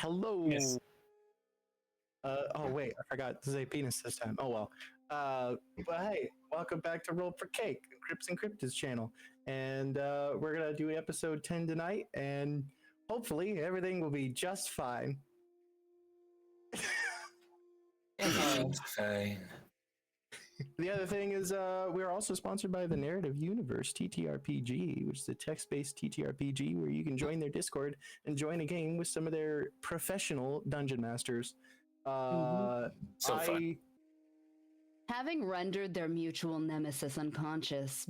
hello. Yes. Oh wait, I forgot to say penis this time. Oh well. But hey, welcome back to Roll for Cake, Crypts and Cryptids channel, and we're gonna do episode 10 tonight, and hopefully everything will be just fine. Fine. The other thing is, we are also sponsored by the Narrative Universe TTRPG, which is a text-based TTRPG where you can join their Discord and join a game with some of their professional dungeon masters. So fun. Having rendered their mutual nemesis unconscious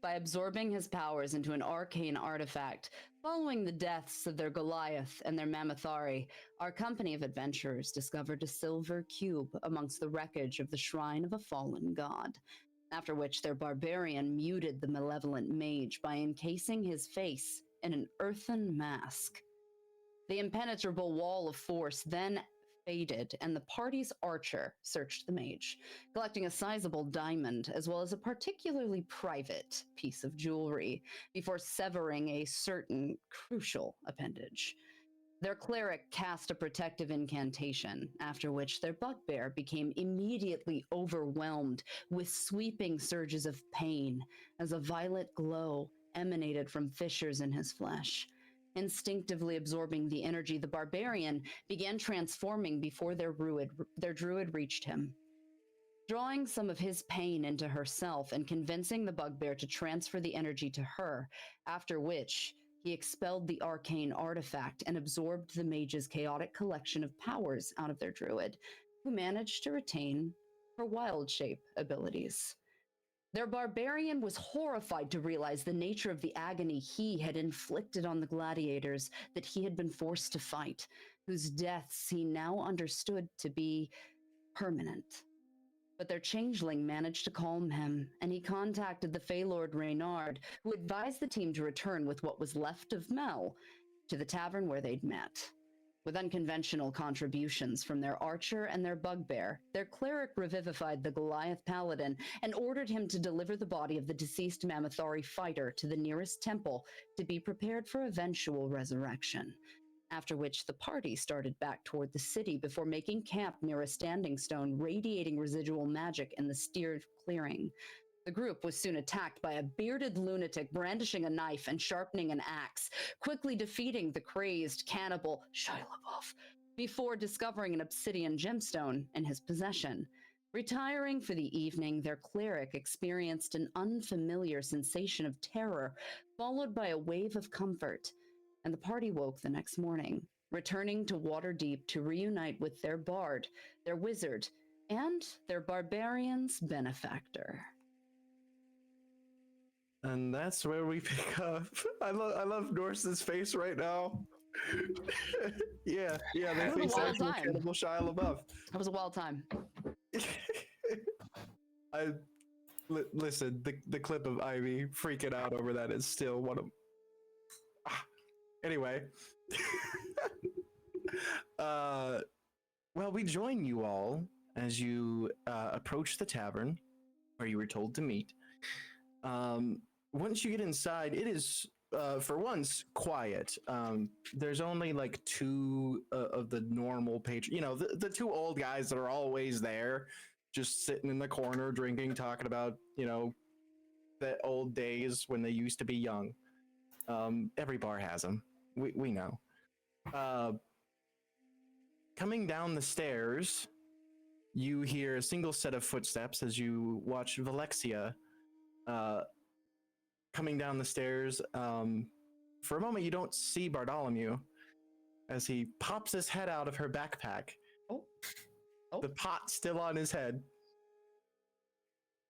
by absorbing his powers into an arcane artifact, following the deaths of their Goliath and their Mammothari, our company of adventurers discovered a silver cube amongst the wreckage of the shrine of a fallen god. After which their barbarian muted the malevolent mage by encasing his face in an earthen mask. The impenetrable wall of force then faded, and the party's archer searched the mage, collecting a sizable diamond as well as a particularly private piece of jewelry before severing a certain crucial appendage. Their cleric cast a protective incantation, after which their bugbear became immediately overwhelmed with sweeping surges of pain as a violet glow emanated from fissures in his flesh. Instinctively absorbing the energy, the barbarian began transforming before their druid reached him. Drawing some of his pain into herself and convincing the bugbear to transfer the energy to her, after which he expelled the arcane artifact and absorbed the mage's chaotic collection of powers out of their druid, who managed to retain her wild shape abilities. Their barbarian was horrified to realize the nature of the agony he had inflicted on the gladiators that he had been forced to fight, whose deaths he now understood to be permanent. But their changeling managed to calm him, and he contacted the Fey Lord Reynard, who advised the team to return with what was left of Mel to the tavern where they'd met. With unconventional contributions from their archer and their bugbear, their cleric revivified the Goliath paladin and ordered him to deliver the body of the deceased Mammothari fighter to the nearest temple to be prepared for eventual resurrection. After which the party started back toward the city before making camp near a standing stone radiating residual magic in the steered clearing. The group was soon attacked by a bearded lunatic brandishing a knife and sharpening an axe, quickly defeating the crazed cannibal Shia LaBeouf before discovering an obsidian gemstone in his possession. Retiring for the evening, their cleric experienced an unfamiliar sensation of terror, followed by a wave of comfort, and the party woke the next morning, returning to Waterdeep to reunite with their bard, their wizard, and their barbarian's benefactor. And that's where we pick up. I love Norse's face right now. yeah, they face actual cannibal Shia LaBeouf. That was a wild time. Listen, the clip of Ivy freaking out over that is still one of. Anyway, well, we join you all as you approach the tavern where you were told to meet. Once you get inside, it is, for once, quiet. There's only like two of the normal patrons, the two old guys that are always there, just sitting in the corner, drinking, talking about, the old days when they used to be young. Every bar has them. We know. Coming down the stairs, you hear a single set of footsteps as you watch Valexia coming down the stairs. For a moment, you don't see Bartholomew as he pops his head out of her backpack. Oh. The pot still on his head.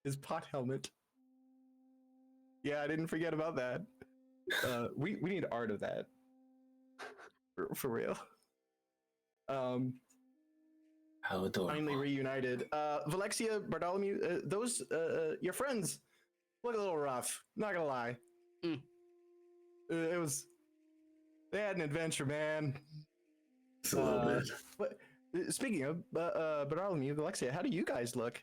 His pot helmet. Yeah, I didn't forget about that. We need art of that. For real. How adorable. Finally reunited. Valexia, Bartholomew, those your friends look a little rough. Not gonna lie. It was. They had an adventure, man. It's a little bit. But speaking of Bartholomew, Valexia, how do you guys look?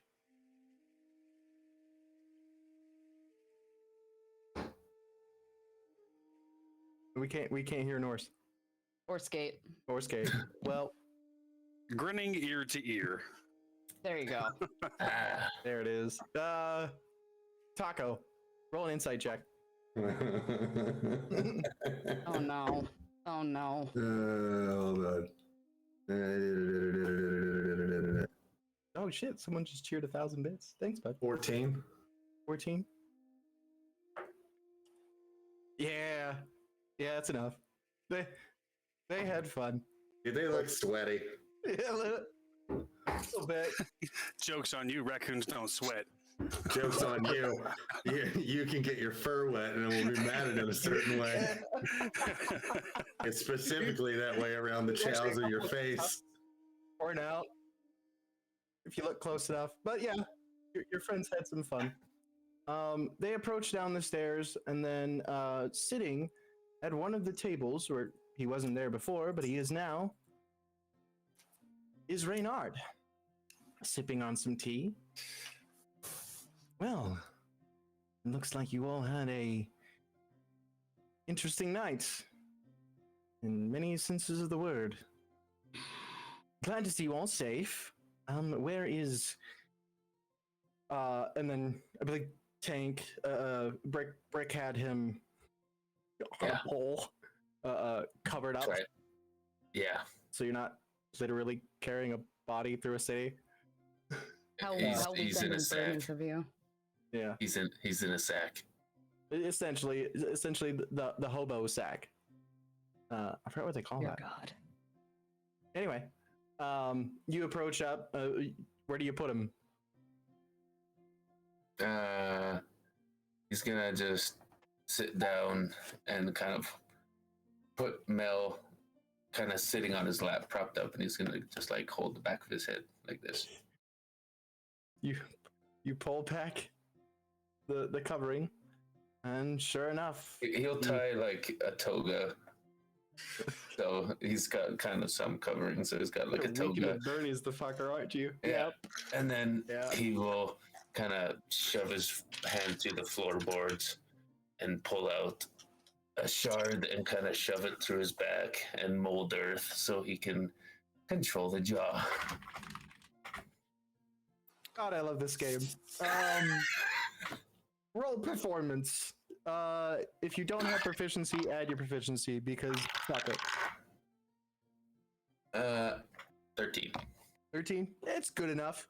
We can't hear Norse. Or skate. Or skate. Well, Grinning ear to ear. There you go. Ah. there it is. Taco, roll an insight check. Oh no. Oh no. Hold on. Oh shit! Someone just cheered 1,000 bits. Thanks, bud. 14. 14. Yeah, that's enough. They had fun. Dude, they look sweaty. Yeah, a little bit. Joke's on you, raccoons don't sweat. Joke's on you. You can get your fur wet and it will be matted in a certain way. It's specifically that way around the chows of your face. Pouring out. If you look close enough. But yeah, your friends had some fun. They approached down the stairs and then sitting at one of the tables where he wasn't there before, but he is now, is Reynard, sipping on some tea. Well, it looks like you all had a interesting night, in many senses of the word. Glad to see you all safe. Where is... and then I believe Tank, Brick had him on a pole, covered up. Right. Yeah. So you're not literally carrying a body through a city. How He's in a sack. of you? Yeah. He's in a sack. Essentially the hobo sack. I forgot what they call Dear that. God. Anyway, you approach up. Where do you put him? He's gonna just sit down and kind of put Mel kind of sitting on his lap, propped up, and he's gonna just like hold the back of his head like this. You pull back the covering, and sure enough, He'll tie like a toga. So he's got kind of some covering, so he's got like a toga. Bernie's the fucker, aren't you? Yeah. And then Yeah. he will kind of shove his hand through the floorboards and pull out a shard and kind of shove it through his back and mold earth so he can control the jaw. God, I love this game. Roll performance. If you don't have proficiency, add your proficiency because fuck it. 13. 13? It's good enough.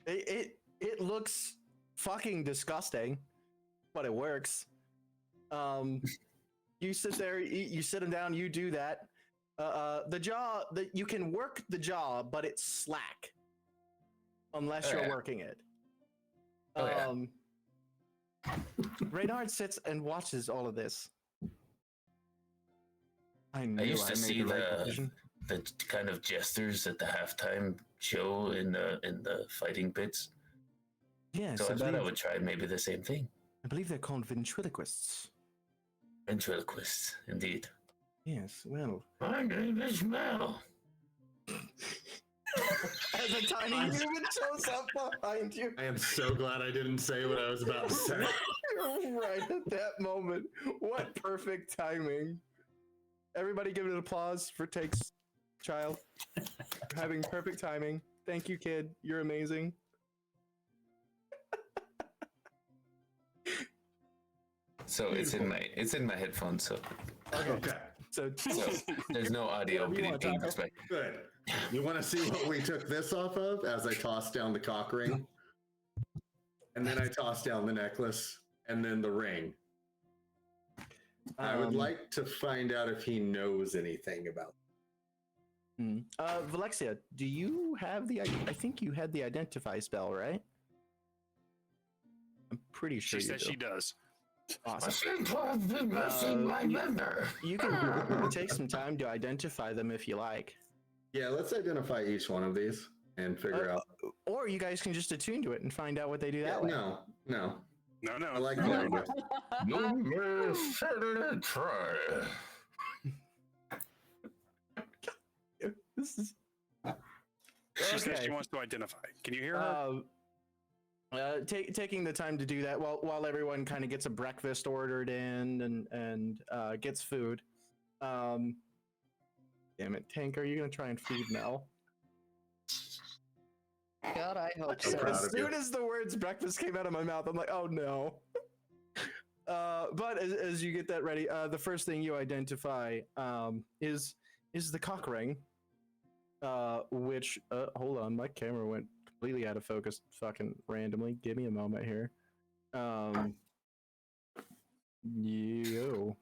It looks fucking disgusting, but it works. You sit there, you sit him down, you do that. The jaw, you can work the jaw, but it's slack unless you're working it. Reynard sits and watches all of this. I used to see the right decision. the kind of jesters at the halftime show in the fighting pits. Yes, So I thought I would try maybe the same thing. I believe they're called ventriloquists. Ventriloquists, indeed. Yes, well. My name is Mel. As a tiny human shows up behind you. I am so glad I didn't say what I was about to say. Right at that moment. What perfect timing. Everybody give it an applause for Take's child. Having perfect timing. Thank you, kid. You're amazing. So it's in my headphones, so Okay. So there's no audio Whatever you being want, Taco. displayed. Good. You want to see what we took this off of? As I tossed down the cock ring. And then I tossed down the necklace and then the ring. I would like to find out if he knows anything about Valexia, do you have the... I think you had the identify spell, right? I'm pretty sure She you says do. she does. Awesome. My member. You can take some time to identify them if you like. Yeah, let's identify each one of these and figure out. Or you guys can just attune to it and find out what they do that way. No. No. I like playing with. You may certainly try. This is... She says Okay. she wants to identify. Can you hear her? Taking the time to do that while everyone kind of gets a breakfast ordered in and gets food. Damn it, Tank, are you gonna try and feed Mel? God, I hope I'm so. proud As of soon you. as the words breakfast came out of my mouth, I'm like, oh no. But as you get that ready, the first thing you identify is the cock ring, which hold on, my camera went completely out of focus, fucking randomly. Give me a moment here. Yo,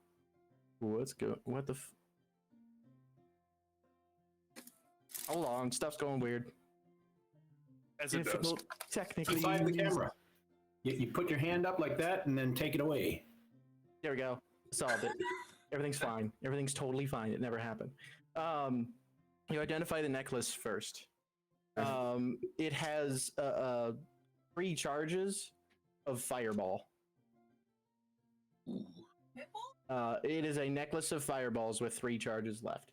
what the? Hold on, stuff's going weird. As it does. Difficult, technically. Find the camera. You put your hand up like that and then take it away. There we go. Solved it. Everything's fine. Everything's totally fine. It never happened. You identify the necklace first. It has 3 charges of fireball. It is a necklace of fireballs with 3 charges left.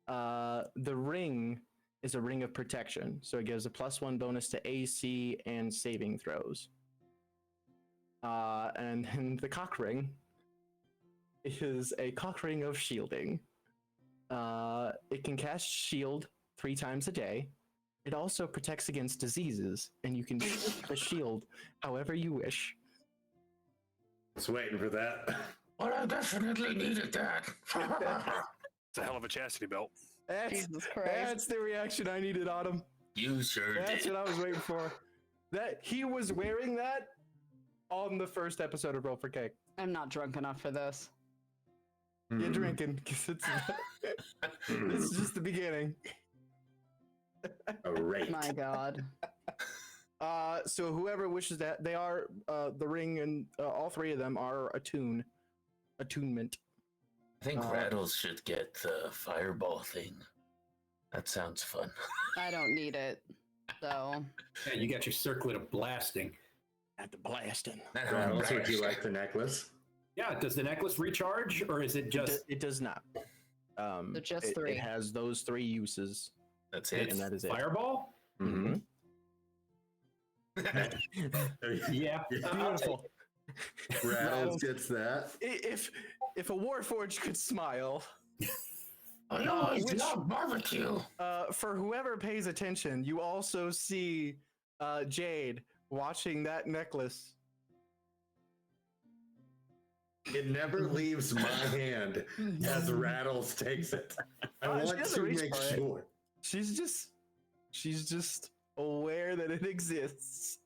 The ring is a ring of protection, so it gives a +1 bonus to AC and saving throws. And then the cock ring is a cock ring of shielding. It can cast shield 3 times a day. It also protects against diseases, and you can shift the shield however you wish. Just waiting for that. Well, I definitely needed that. It's a hell of a chastity belt. Jesus Christ. That's the reaction I needed, Autumn. You sure That's did. what I was waiting for. That he was wearing that on the first episode of Roll for Cake. I'm not drunk enough for this. You're drinking because it's just the beginning. Oh, right. My God. So whoever wishes that, they are the ring, and all 3 of them are attunement. I think Rattles should get the fireball thing. That sounds fun. I don't need it. So Yeah, you got your circlet of blasting. At the blasting. Rattles, would you like the necklace? Yeah, does the necklace recharge or is it just It does not. They're just it 3. has those 3 uses, That's it. and that is it. fireball? Mm-hmm. Yeah. Beautiful. Rattles gets that. If a Warforged could smile, I always which- love barbecue. for whoever pays attention, you also see Jade watching that necklace. It never leaves my hand as Rattles takes it. I She want doesn't to reach make for it. sure. She's just aware that it exists.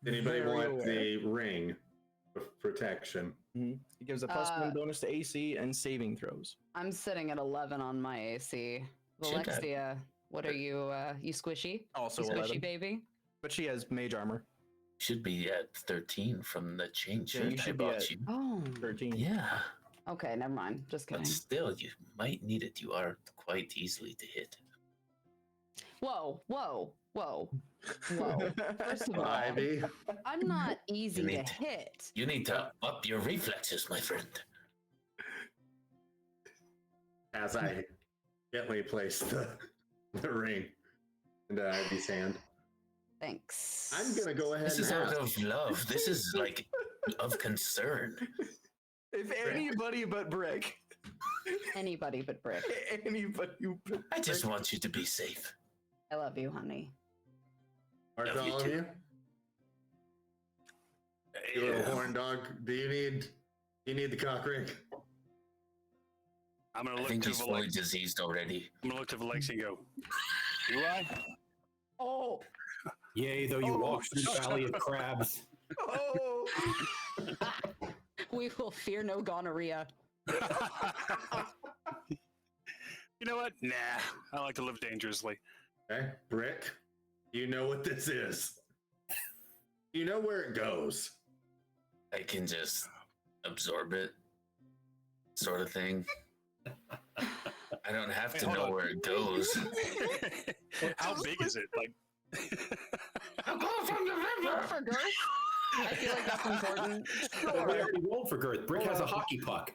Anybody Very want aware. the ring of protection? It gives a +1 bonus to AC and saving throws. I'm sitting at 11 on my AC. Should I- Alexia, what are you? You squishy? Also You squishy 11, baby? but she has mage armor. Should be at 13 from the chain Yeah, you shirt I should be bought at- you. Oh, 13. Yeah, okay. Never mind. Just but kidding. still, you might need it. You are quite easily to hit. Whoa, whoa, whoa, whoa. First of all, Ivy. I'm not easy You to need- hit. You need to up your reflexes, my friend. As I gently place the ring into Ivy's hand. Thanks. I'm gonna go ahead This and is out ask. of love. This is like of concern. If anybody but Brick. Anybody but Brick. Anybody but I just want you to be safe. I love you, honey. Love you Bartholomew, too. you little horn dog, do you need the cock ring? I'm gonna I look think to he's fully Valex. diseased already. I'm gonna look to Valex and go. Do I? Oh, Yea, though you Oh, walk through the valley of crabs. oh. We will fear no gonorrhea. You know what? Nah, I like to live dangerously. Okay, Brick, you know what this is. You know where it goes. I can just absorb it, sort of thing. I don't have Wait, to hold know on. where it goes. How big is it? Like, I'm going from the river. For girth? I feel like that's important. We already rolled for girth. Brick has a hockey puck.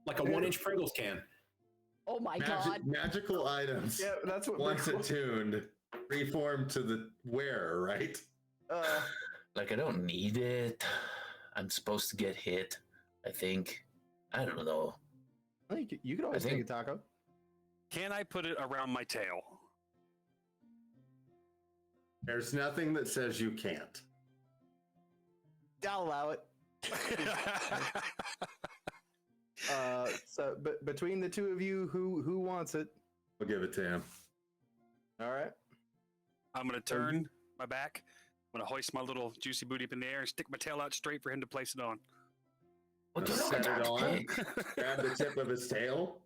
Like a 1-inch Pringles can. Oh my god. Magical items, Yeah, that's what once Brick- attuned, reform to the wearer, right? Like I don't need it. I'm supposed to get hit, I think. I don't know. I think you could always I take think- a taco. Can I put it around my tail? There's nothing that says you can't. I'll allow it. So, but between the two of you, who wants it? I'll give it to him. All right. I'm gonna turn my back. I'm gonna hoist my little juicy booty up in the air and stick my tail out straight for him to place it on. What Gonna the set it on, pig? grab the tip of his tail,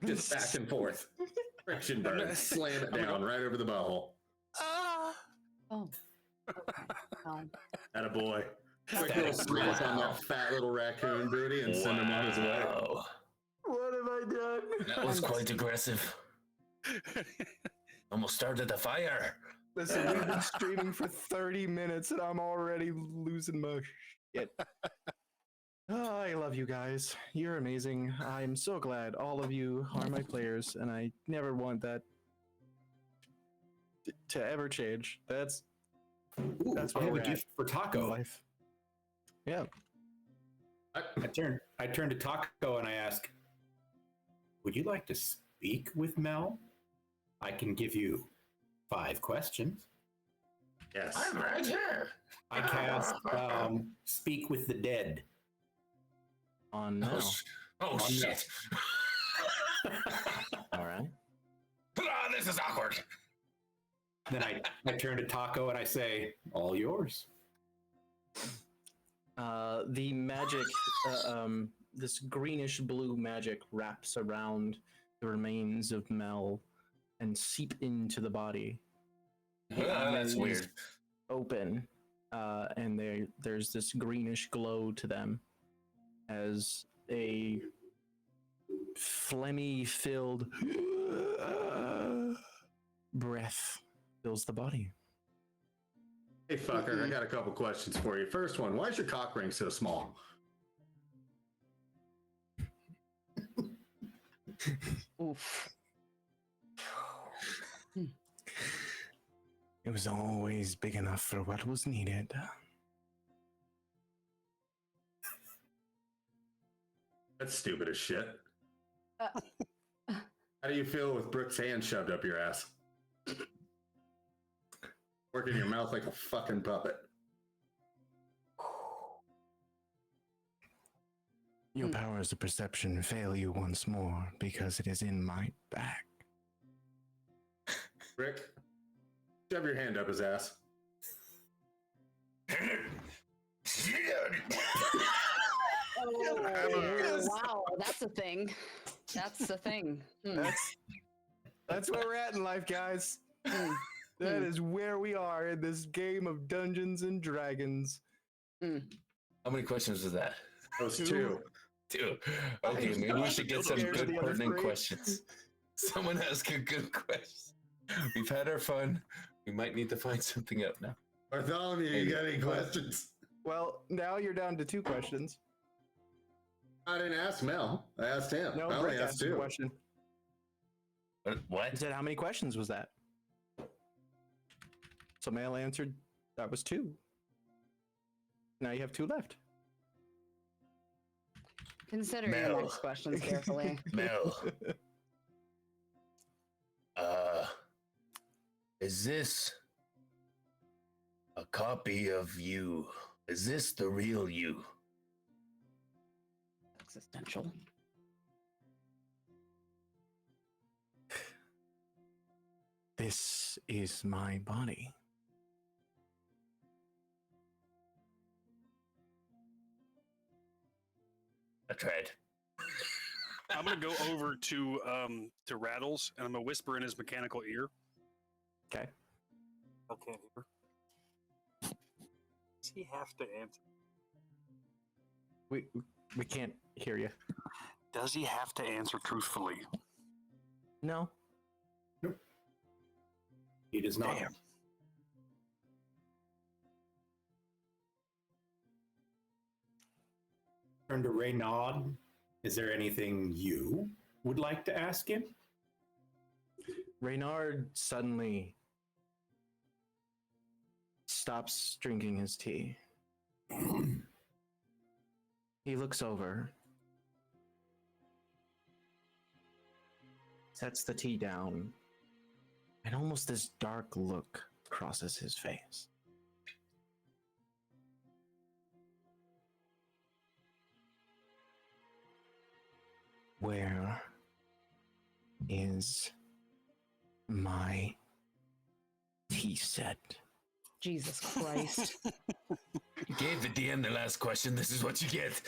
just back and forth. Friction burn, slam it down right over the butthole. Ah! Oh. Oh. Attaboy. Quick little smack on that fat little raccoon booty and send him on his way. Wow. What have I done? That was quite aggressive. Almost started a fire. Listen, we've been streaming for 30 minutes and I'm already losing my shit. Oh, I love you guys. You're amazing. I'm so glad all of you are my players, and I never want that to ever change. That's Ooh, That's I where have a we're at gift for in Taco. life. Yeah. I turn to Taco and I ask, would you like to speak with Mel? I can give you 5 questions. Yes. I'm right here. I cast Speak with the Dead. On now. Oh shit. All right. Ah, this is awkward. Then I turn to Taco and I say, all yours. The magic, this greenish blue magic wraps around the remains of Mel and seep into the body. That's Eyes weird. Open, and there's this greenish glow to them as a phlegmy-filled breath fills the body. Hey, fucker, I got a couple questions for you. First one, why is your cock ring so small? Oof. It was always big enough for what was needed. That's stupid as shit. Uh, How do you feel with Brooke's hand shoved up your ass? Working your mouth like a fucking puppet. Your powers of perception fail you once more because it is in my back. Rick, shove your hand up his ass. Oh, wow, that's a thing. That's a thing. That's where we're at in life, guys. Hmm. That is where we are in this game of Dungeons and Dragons. How many questions was that? Those Two. two. 2. Okay, maybe we should get some Scared of good the other pertinent 3. questions. Someone ask a good question. We've had our fun. We might need to find something out now. Bartholomew, you got any questions? Well, now you're down to 2 questions. I didn't ask Mel. I asked him. No, I only Brick asked asked a 2. question. What? He What? said, how many questions was that? So Mel answered, that was 2. Now you have 2 left. Consider your Mel. next questions carefully. Mel. Is this a copy of you? Is this the real you? Existential. This is my body. I tried. I'm gonna go over to Rattles and I'm gonna whisper in his mechanical ear. Okay. I can't hear. Does he have to answer? We can't hear you. Does he have to answer truthfully? No. He does not. Damn. Turn to Reynard. Is there anything you would like to ask him? Reynard suddenly stops drinking his tea. He looks over sets the tea down, and almost this dark look crosses his face. Where is my tea set? Jesus Christ. You gave the DM the last question. This is what you get.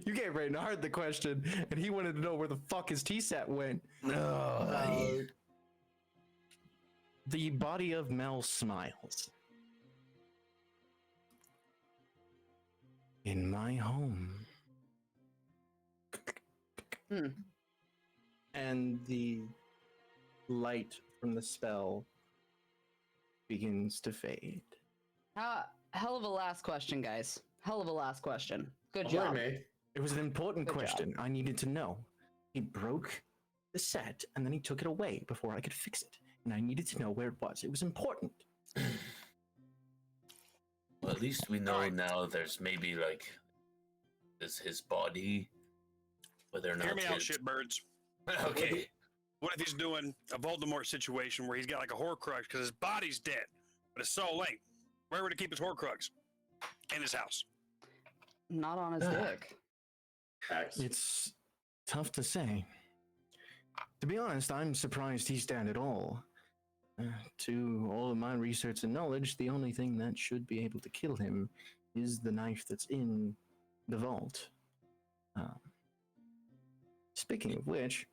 You gave Reynard the question, and he wanted to know where the fuck his tea set went. No. The body of Mel smiles. In my home. And the light from the spell begins to fade. Hell of a last question, guys. Hell of a last question. Good Blame job. me. It was an important Good question. I needed to know. He broke the set and then he took it away before I could fix it. And I needed to know where it was. It was important. Well, at least we know now there's maybe like is his body, whether or not Hear me out, his- shitbirds. Okay. What if he's doing a Voldemort situation where he's got like a Horcrux because his body's dead, but his soul ain't? Where would he keep his Horcrux? In his house. Not on his dick. Facts. It's tough to say. To be honest, I'm surprised he's dead at all. To all of my research and knowledge, the only thing that should be able to kill him is the knife that's in the vault. Speaking of which,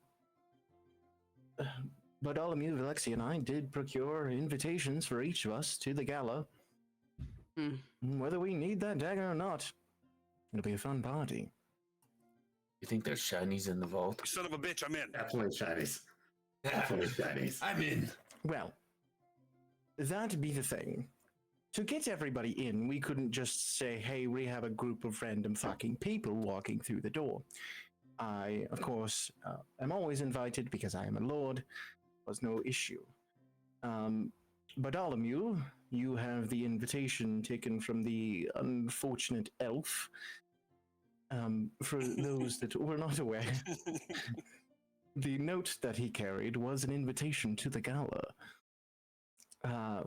Bartholomew, Alexia, and I did procure invitations for each of us to the gala. Whether we need that dagger or not, it'll be a fun party. You think there's shinies in the vault? You son of a bitch, I'm in. Definitely Chinese. Definitely Chinese. I'm in. Well, that'd be the thing. To get everybody in, we couldn't just say, hey, we have a group of random fucking people walking through the door. I, of course, am always invited because I am a lord. Was no issue. Bartholomew, you have the invitation taken from the unfortunate elf. For those that were not aware, the note that he carried was an invitation to the gala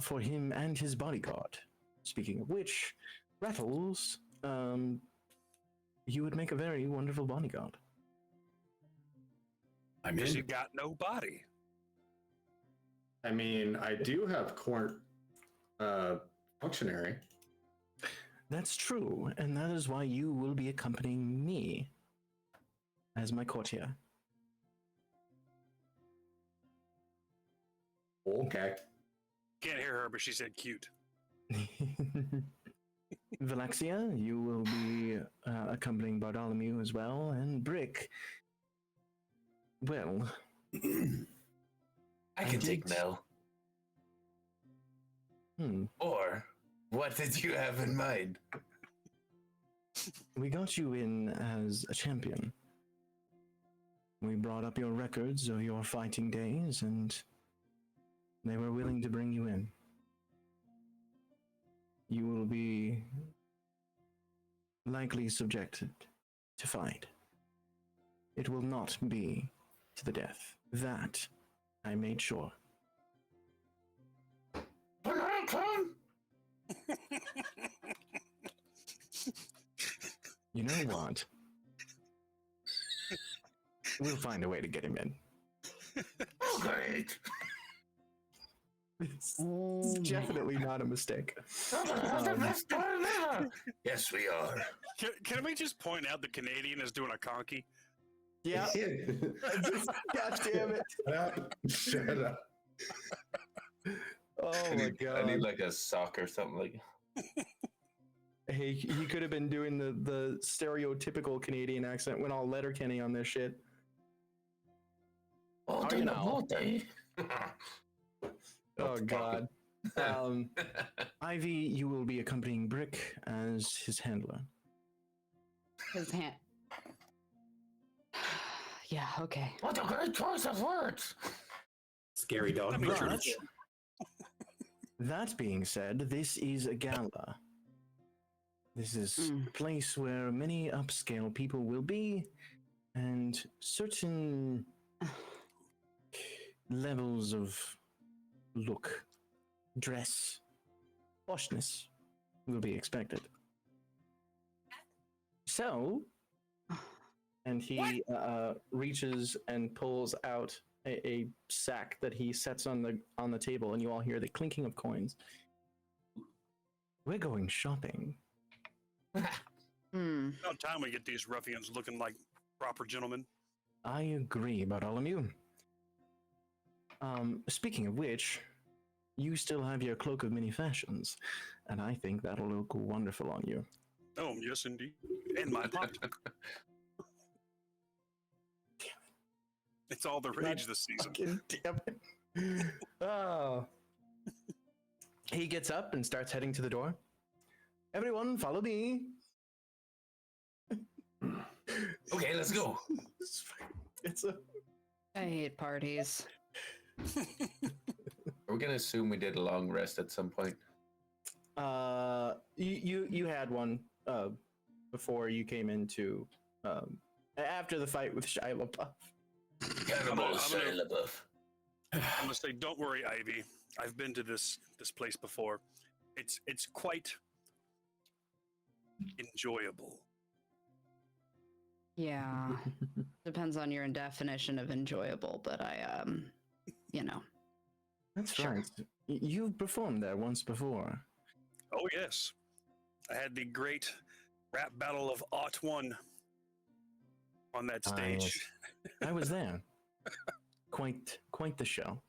for him and his bodyguard. Speaking of which, Rattles, you would make a very wonderful bodyguard. I'm Because in. you got no body. I mean, I do have court functionary. That's true, and that is why you will be accompanying me as my courtier. Okay. Can't hear her, but she said cute. Valexia, you will be accompanying Bartholomew as well, and Brick. Well, I can take Mel. Or what did you have in mind? We got you in as a champion. We brought up your records of your fighting days, and they were willing to bring you in. You will be likely subjected to fight. It will not be to the death. That I made sure. When I come. You know what? We'll find a way to get him in. Oh, great. It's definitely not a mistake. Yes, we are. Can we just point out the Canadian is doing a conky? Yeah. God damn it. Shut up. Oh I my need, god. I need like a sock or something like. Hey, he could have been doing the stereotypical Canadian accent when all Letterkenny on this shit. Oh, How do you you know? know? Oh god. Ivy, you will be accompanying Brick as his handler. His hand. Yeah, okay. What a great choice of words! Scary dog. Let me But, try. that being said, this is a gala. This is a place where many upscale people will be, and certain levels of look, dress, poshness will be expected. So, and he reaches and pulls out a sack that he sets on the table, and you all hear the clinking of coins. We're going shopping. About time we get these ruffians looking like proper gentlemen. I agree, Bartholomew. Speaking of which, you still have your cloak of many fashions, and I think that'll look wonderful on you. Oh, yes, indeed. And my pocket. It's all the rage this season. Fucking damn it. Oh. He gets up and starts heading to the door. Everyone, follow me. Okay, let's go. It's a I hate parties. Are we gonna assume we did a long rest at some point? you had one before you came into after the fight with Shia LaBeouf. Cannibal I'm Shia gonna- LaBeouf. I'm gonna say, don't worry, Ivy. I've been to this place before. It's quite enjoyable. Yeah. Depends on your definition of enjoyable, but I you know. That's Sure. right. You've performed there once before. Oh yes, I had the great rap battle of Ot 1 on that stage. I was there. Quite the show.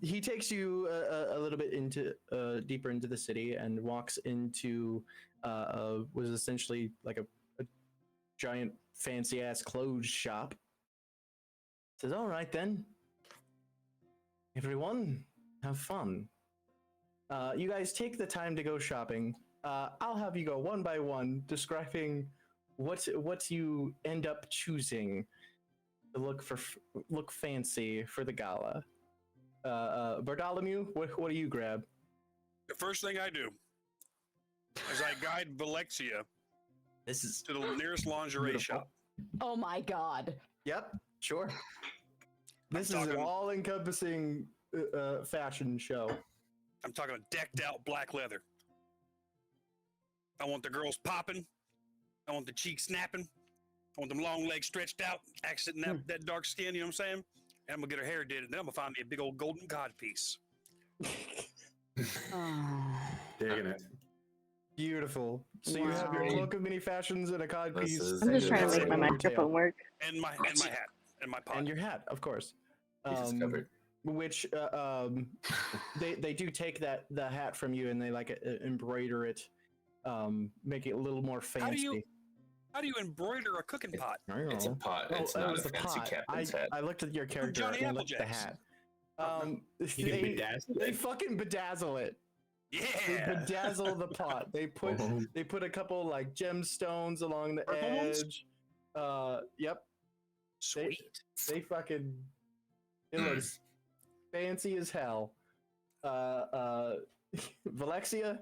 He takes you a little bit into deeper into the city and walks into was essentially like a giant fancy ass clothes shop. Says, "All right then, everyone, have fun. You guys take the time to go shopping. I'll have you go one by one, describing what you end up choosing to look fancy for the gala. Bartholomew, what do you grab? The first thing I do is I guide Valexia This is to the nearest lingerie Beautiful. shop. Oh my god. Yep, sure. This is talking- an all-encompassing fashion show. I'm talking decked out black leather. I want the girls popping. I want the cheeks snapping. I want them long legs stretched out, accenting that dark skin, you know what I'm saying? And I'm going to get her hair did, and then I'm going to find me a big old golden codpiece. Oh. Digging it. Beautiful. So you have your Wow. cloak of many fashions and a cod This piece. is and I'm just your trying to hat make my on your tail. microphone work. And my hat. And my pot. And your hat, of course. He's discovered. Which they do take the hat from you and they like embroider it, make it a little more fancy. How do you embroider a cooking pot? I don't It's a know. pot. Oh, It's that not was a the fancy pot. captain's hat. I looked at your character Johnny and I looked at the Applejacks. hat. You can bedazzle They it. fucking bedazzle it. They Yeah. bedazzle the pot. They put Oh. they put a couple like gemstones along the Purple ones? edge. Yep. Sweet. They fucking it looks fancy as hell. Valexia,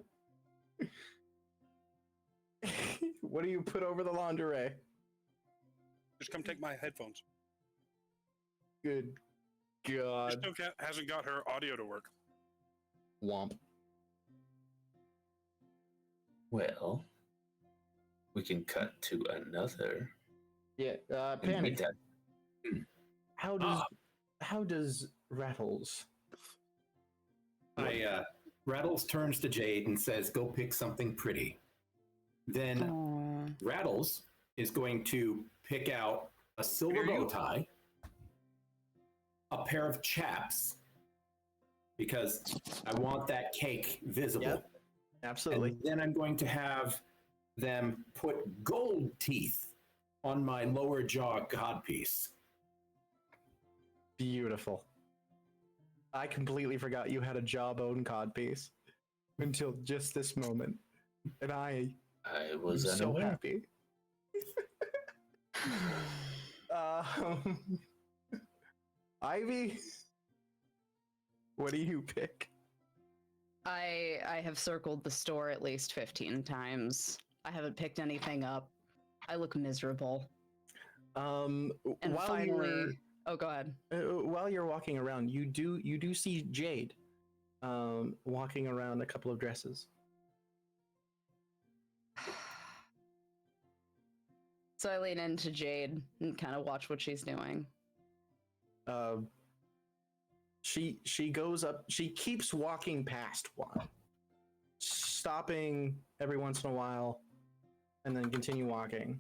what do you put over the lingerie? Just come take my headphones. Good God. Still hasn't got her audio to work. Womp. Well, we can cut to another. Yeah, and Panic. meet that. How does Rattles? Rattles turns to Jade and says, "Go pick something pretty." Then Oh. Rattles is going to pick out a silver Here you bow tie, a pair of chaps, because I want that cake visible. Yep. Absolutely. And then I'm going to have them put gold teeth on my lower jaw codpiece. Beautiful. I completely forgot you had a jawbone codpiece until just this moment, and I I am was so unaware. happy. um, Ivy, what do you pick? I have circled the store at least 15 times. I haven't picked anything up. I look miserable. And while finally, oh, go ahead. while you're walking around, you do see Jade, walking around a couple of dresses. So I lean into Jade and kind of watch what she's doing. She goes up. She keeps walking past one, stopping every once in a while, and then continue walking.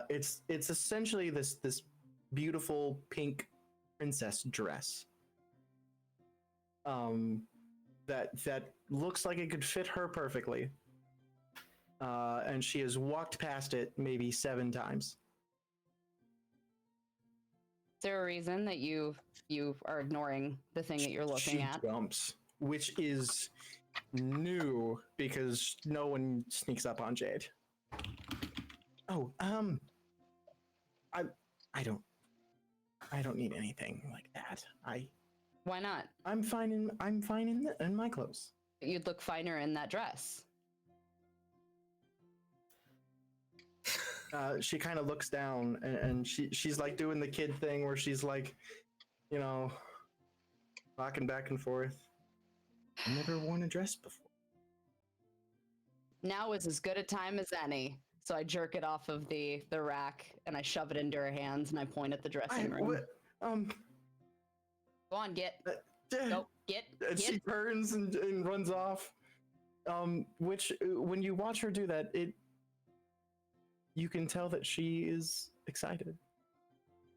It's essentially this beautiful pink princess dress. That looks like it could fit her perfectly. And she has walked past it maybe 7 times. Is there a reason that you are ignoring the thing that you're looking She at? jumps, which is new because no one sneaks up on Jade. Oh, I don't need anything like that. Why not? I'm fine in my clothes. You'd look finer in that dress. She kind of looks down and she's like doing the kid thing where she's like, you know, rocking back and forth. I've never worn a dress before. Now is as good a time as any. So I jerk it off of the rack and I shove it into her hands and I point at the dressing room. Go on, get. Go, get. And she turns and runs off. Which when you watch her do that, you can tell that she is excited.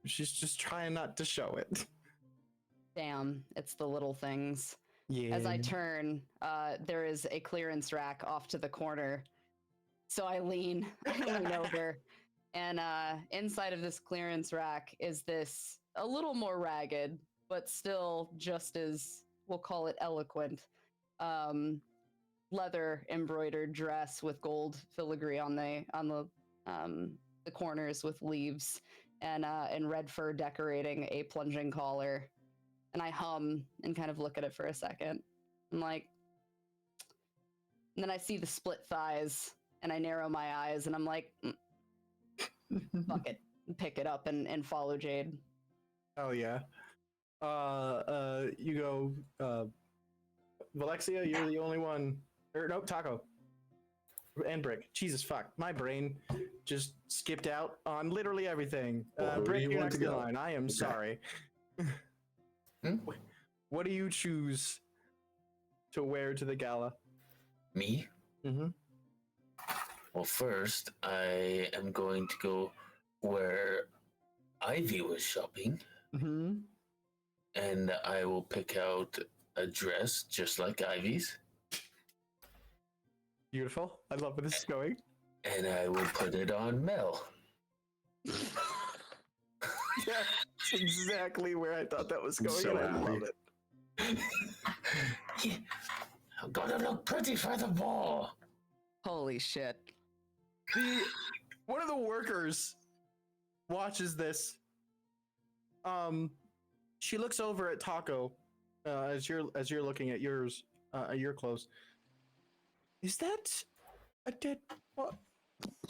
She's just trying not to show it. Damn, it's the little things. Yeah. As I turn, there is a clearance rack off to the corner. So I lean over, and inside of this clearance rack is this a little more ragged, but still just as, we'll call it eloquent, leather embroidered dress with gold filigree on the corners with leaves, and red fur decorating a plunging collar. And I hum and kind of look at it for a second. I'm like, and then I see the split thighs and I narrow my eyes and I'm like, fuck it, pick it up and follow Jade. Oh yeah. You go, Valexia, you're the only one. Or nope, Taco. And Brick. Jesus fuck. My brain just skipped out on literally everything. Well, who do Brick, you you're want next to in go? line. I am Okay. sorry. What do you choose to wear to the gala? Me? Mm-hmm. Well, first, I am going to go where Ivy was shopping, Mm-hmm. and I will pick out a dress just like Ivy's, Beautiful. I love where this is going. and I will put it on Mel. That's exactly where I thought that was I'm going, so and I happy. love it. Yeah, I'm gonna look pretty for the ball. Holy shit. One of the workers watches this. She looks over at Taco as you're looking at yours, your clothes. Is that a dead? What?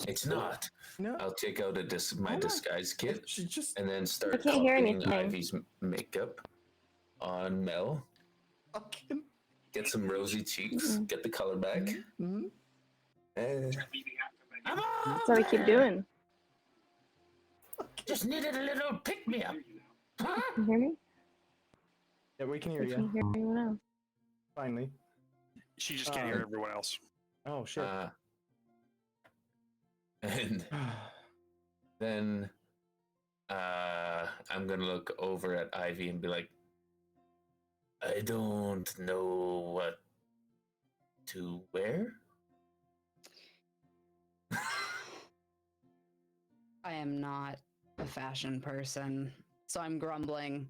It's not. No. I'll take out my Hold on. disguise kit She just and then start can't hear copying anything. Ivy's makeup on Mel. fucking. Get some rosy cheeks. Get the color back. Mm-hmm. And I'm on That's what we keep there. doing. Just needed a little pick me up. Huh? Can you hear me? Yeah, we can hear I you. can't hear anyone else. Finally. She just can't hear everyone else. Oh shit. And then I'm gonna look over at Ivy and be like, I don't know what to wear. I am not a fashion person, so I'm grumbling.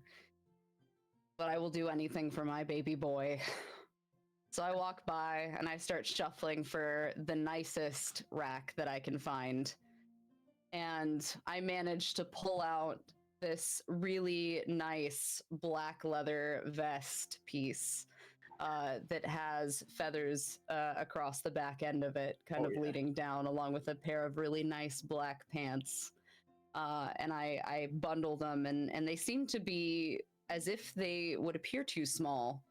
But I will do anything for my baby boy. So I walk by and I start shuffling for the nicest rack that I can find. And I manage to pull out this really nice black leather vest piece that has feathers across the back end of it, kind Oh, of yeah. leading down, along with a pair of really nice black pants. and I bundle them, and they seem to be as if they would appear too small.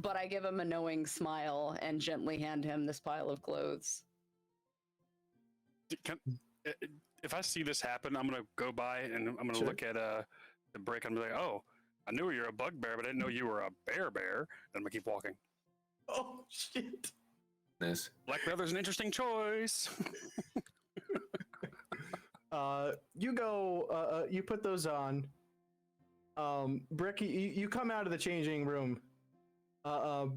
But I give him a knowing smile and gently hand him this pile of clothes. If I see this happen, I'm gonna go by and I'm gonna Sure. look at the brick. I'm gonna be like, oh, I knew you're a bugbear, but I didn't know you were a bear. Then I'm gonna keep walking. Oh shit! This. Black leather's an interesting choice. You go. You put those on. Brick, you come out of the changing room. The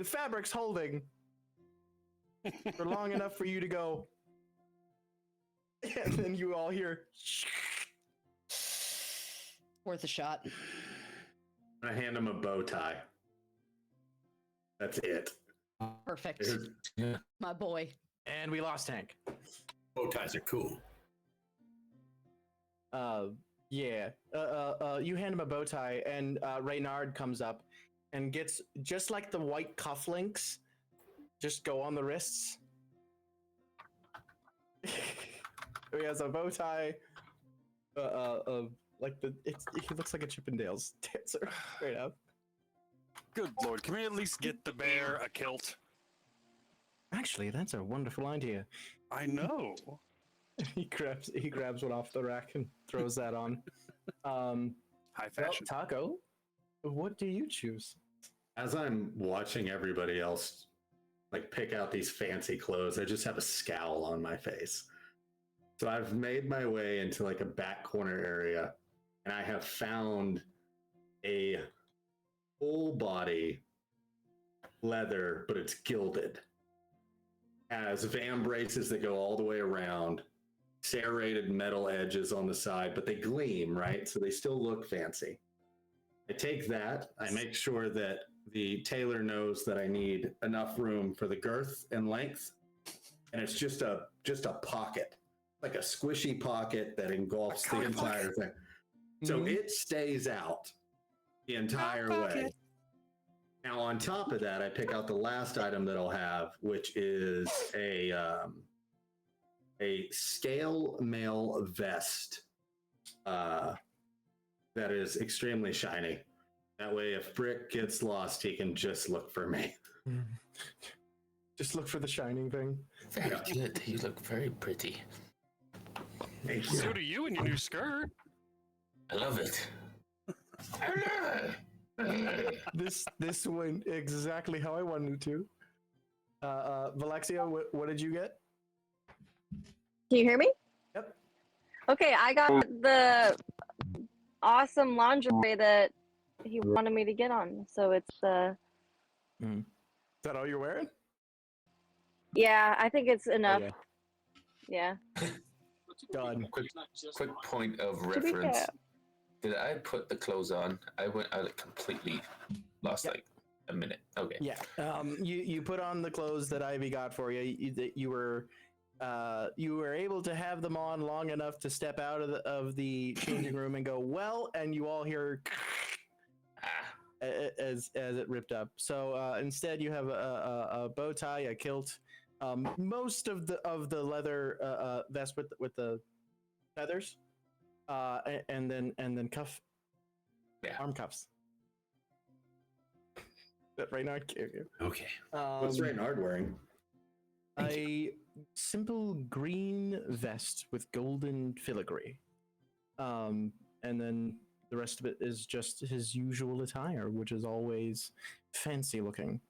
fabric's holding for long enough for you to go, and then you all hear. Worth a shot. I hand him a bow tie. That's it. Perfect. Yeah. My boy. And we lost Hank. Bow ties are cool. Yeah. You hand him a bow tie, and Reynard comes up and gets just like the white cufflinks, just go on the wrists. He has a bow tie. Like he looks like a Chippendales dancer, straight up. Good lord, can we at least get the bear a kilt? Actually, that's a wonderful idea. I know. He grabs one off the rack and throws that on. High Well, fashion. Taco, what do you choose? As I'm watching everybody else like pick out these fancy clothes, I just have a scowl on my face. So I've made my way into like a back corner area, and I have found a full body leather, but it's gilded. Has van braces that go all the way around, serrated metal edges on the side, but they gleam, right? So they still look fancy. I take that, I make sure that the tailor knows that I need enough room for the girth and length, and it's just a pocket, like a squishy pocket that engulfs the entire thing. So it stays out the entire way. Now, on top of that, I pick out the last item that I'll have, which is a scale mail vest that is extremely shiny. That way, if Brick gets lost, he can just look for me. Just look for the shining thing. Very good. You look very pretty. Thank you. So do you in your new skirt. I love it. This went exactly how I wanted it to. Valexia, what did you get? Can you hear me? Yep. Okay, I got the awesome lingerie that he wanted me to get on. So it's the Is that all you're wearing? yeah, I think it's enough. Okay. Yeah. Done. Quick point of To be reference. fair. Did I put the clothes on? I completely lost like a minute. Okay. Yeah. You put on the clothes that Ivy got for you. You were able to have them on long enough to step out of the changing room and go well, and you all hear as it ripped up. So instead, you have a bow tie, a kilt, most of the leather vest with the feathers, and then arm cuffs that Reynard gave you. Okay. What's Reynard wearing? A simple green vest with golden filigree. And then the rest of it is just his usual attire, which is always fancy looking.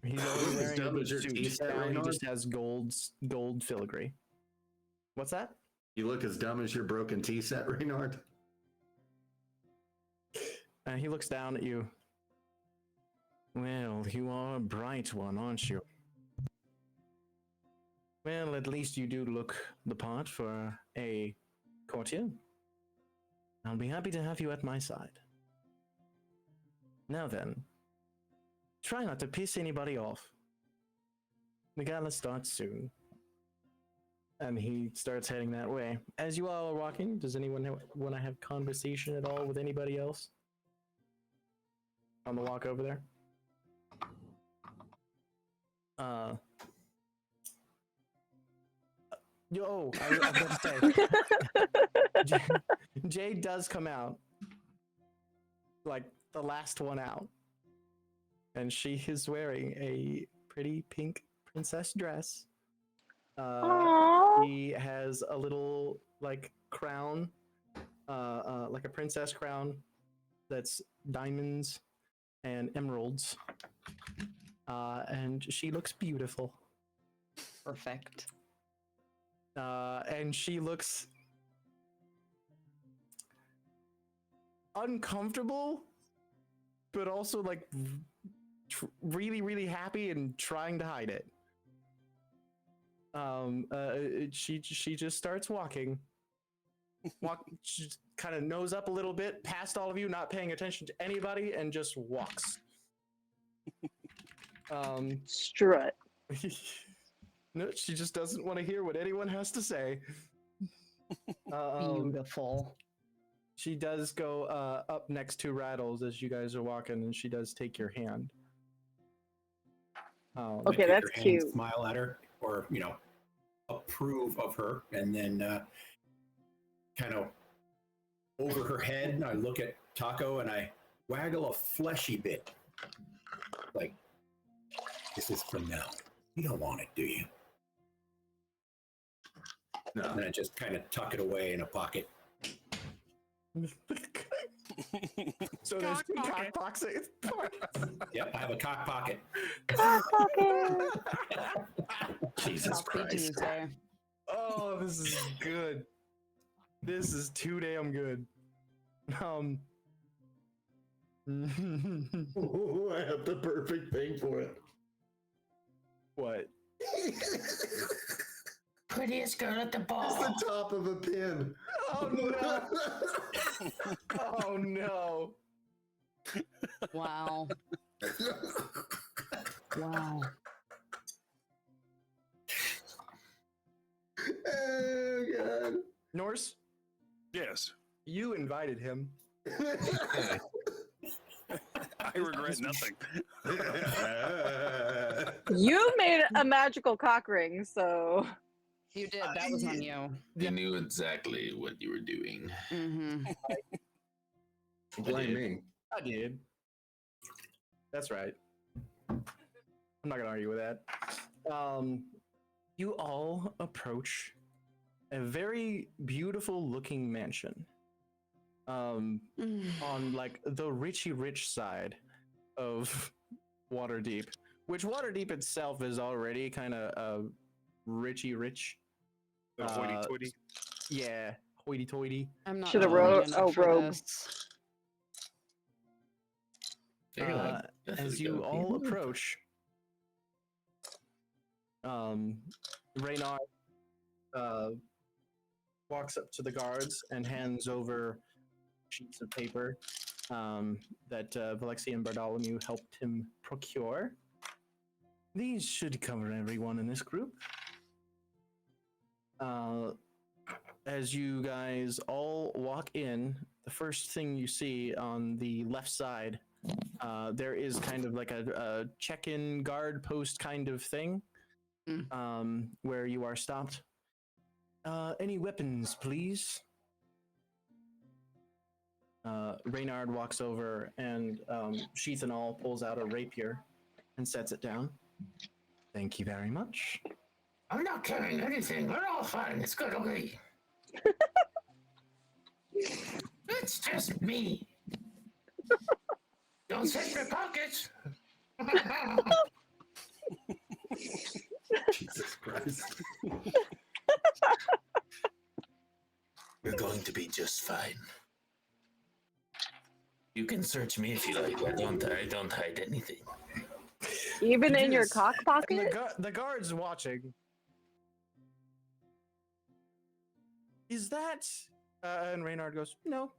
He's always As wearing a dumb good as your suit. t-shirt, Now he Reynard? just has gold filigree. What's that? You look as dumb as your broken tea set, Reynard. And he looks down at you. Well, you are a bright one, aren't you? Well, at least you do look the part for a courtier. I'll be happy to have you at my side. Now then, try not to piss anybody off. The gala starts soon. And he starts heading that way. As you all are walking, does anyone want to have conversation at all with anybody else? On the walk over there? I was about to say, Jade does come out, like the last one out, and she is wearing a pretty pink princess dress. Aww. She has a little like crown, like a princess crown, that's diamonds and emeralds, and she looks beautiful. Perfect. And she looks uncomfortable, but also like really, really happy and trying to hide it. She just starts walking. She just kind of nose up a little bit past all of you, not paying attention to anybody, and just walks. Strut. No, she just doesn't want to hear what anyone has to say. Beautiful. She does go up next to Rattles as you guys are walking, and she does take your hand. Okay, Take that's her hand, cute. Smile at her, or approve of her, and then kind of over her head, I look at Taco and I waggle a fleshy bit. Like, this is for Mel. You don't want it, do you? No. And I just kind of tuck it away in a pocket. So there's two cock boxes. Yep, I have a cock pocket. Cock pocket. Jesus Coffee Christ. Tuesday. Oh, this is good. This is too damn good. Oh, I have the perfect thing for it. What? Prettiest girl at the It's ball. the top of a pin. Oh no! Oh no! Wow. Wow. Oh god. Norse, Yes. you invited him. I regret nothing. You made a magical cock ring, so You did. That was on you. You knew exactly what you were doing. Mm-hmm. Blame me. I did. That's right. I'm not gonna argue with that. You all approach a very beautiful looking mansion. On like the rich side of Waterdeep, which Waterdeep itself is already kind of rich. The hoity-toity. Yeah, hoity-toity. I'm not Should've strong wrote enough a for robe. this. As you all approach, Reynard walks up to the guards and hands over sheets of paper that Valexi and Bartholomew helped him procure. These should cover everyone in this group. As you guys all walk in, the first thing you see on the left side, there is kind of like a check-in guard post kind of thing, where you are stopped. Any weapons, please? Reynard walks over and, sheath and all, pulls out a rapier and sets it down. Thank you very much. I'm not carrying anything. We're all fine. It's good, okay? It's just me. Don't search your pockets. Jesus Christ. We're going to be just fine. You can search me if you like. I don't hide anything. even in your Yes. cock And pocket. the guard's watching. Is that... and Reynard goes, no.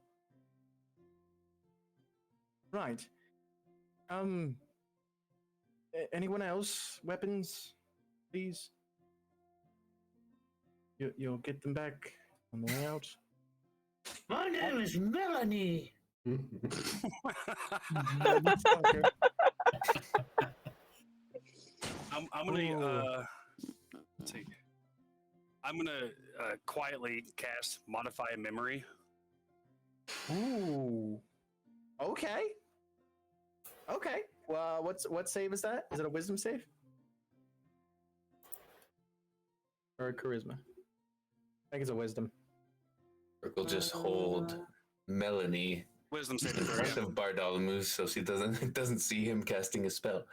Right. Anyone else? Weapons, please? You'll get them back on the way out. My name is Melanie. Motherfucker. I'm gonna let's see. I'm gonna quietly cast Modify a Memory. Ooh. Okay. Okay. Well, what save is that? Is it a wisdom save? Or a charisma? I think it's a wisdom. We'll just hold Melanie Wisdom in saving throw. front of Bartholomew so she doesn't see him casting a spell.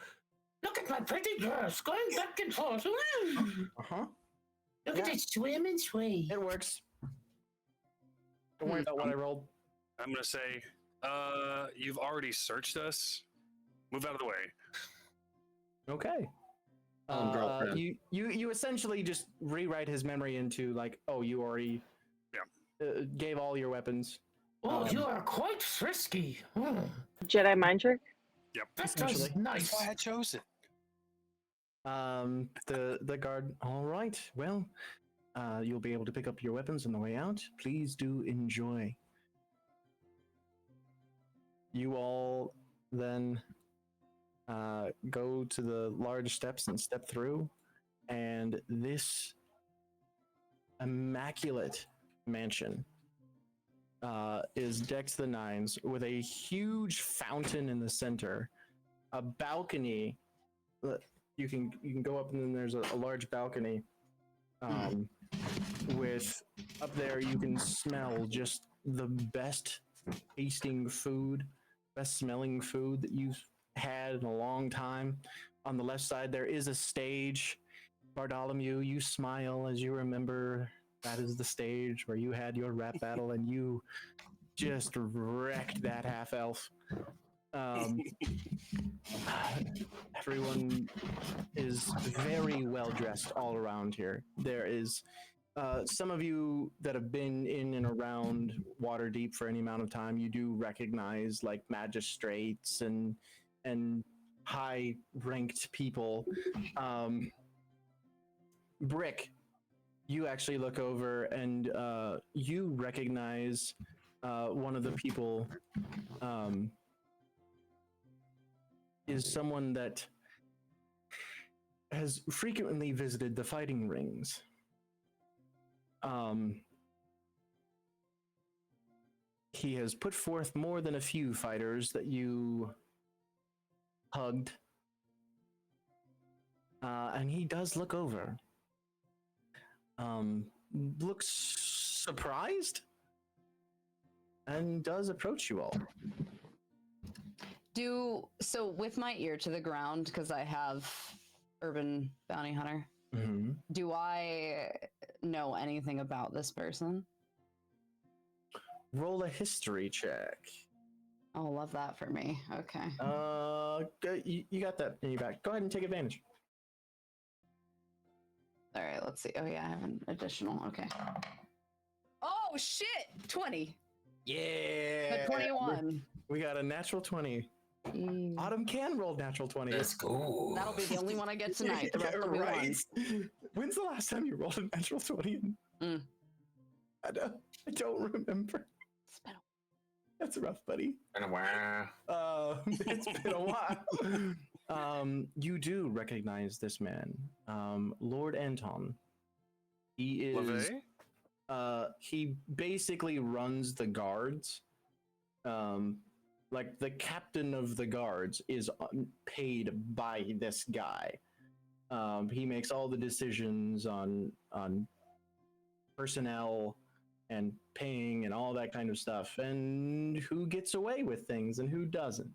Look at my pretty dress going back and forth. Uh-huh. Look at it swim and sway. It works. Don't worry about what I rolled. I'm gonna say, you've already searched us. Move out of the way. Okay. Girlfriend. You essentially just rewrite his memory into like, oh, you already gave all your weapons. Oh, you are quite frisky. Jedi mind trick. Yep. That does nice. That's why I chose it. The guard. All right. Well, you'll be able to pick up your weapons on the way out. Please do enjoy. You all then go to the large steps and step through, and this immaculate mansion is decked to the nines with a huge fountain in the center, a balcony. You can go up, and then there's a large balcony. With up there, you can smell just the best tasting food, best smelling food that you've had in a long time. On the left side, there is a stage. Bartholomew, you smile as you remember that is the stage where you had your rap battle and you just wrecked that half elf. Everyone is very well dressed all around here. There is some of you that have been in and around Waterdeep for any amount of time, you do recognize like magistrates and high ranked people. Brick, you actually look over and you recognize one of the people is someone that has frequently visited the fighting rings. He has put forth more than a few fighters that you hugged. And he does look over. Looks surprised and does approach you all. So with my ear to the ground, because I have Urban Bounty Hunter, do I know anything about this person? Roll a history check. Oh, love that for me. Okay. You got that in your back. Go ahead and take advantage. All right, let's see. Oh, yeah, I have an additional. Okay. Oh, shit! 20. Yeah! 21. We got a natural 20. Autumn can roll natural 20. Let's go. That'll be the only one I get tonight. The rest will be ones. When's the last time you rolled a natural 20? I don't remember. It's been a That's rough, buddy. And It's been a while. You do recognize this man, Lord Anton. He is. He basically runs the guards. Like the captain of the guards is paid by this guy. He makes all the decisions on personnel and paying and all that kind of stuff, and who gets away with things and who doesn't.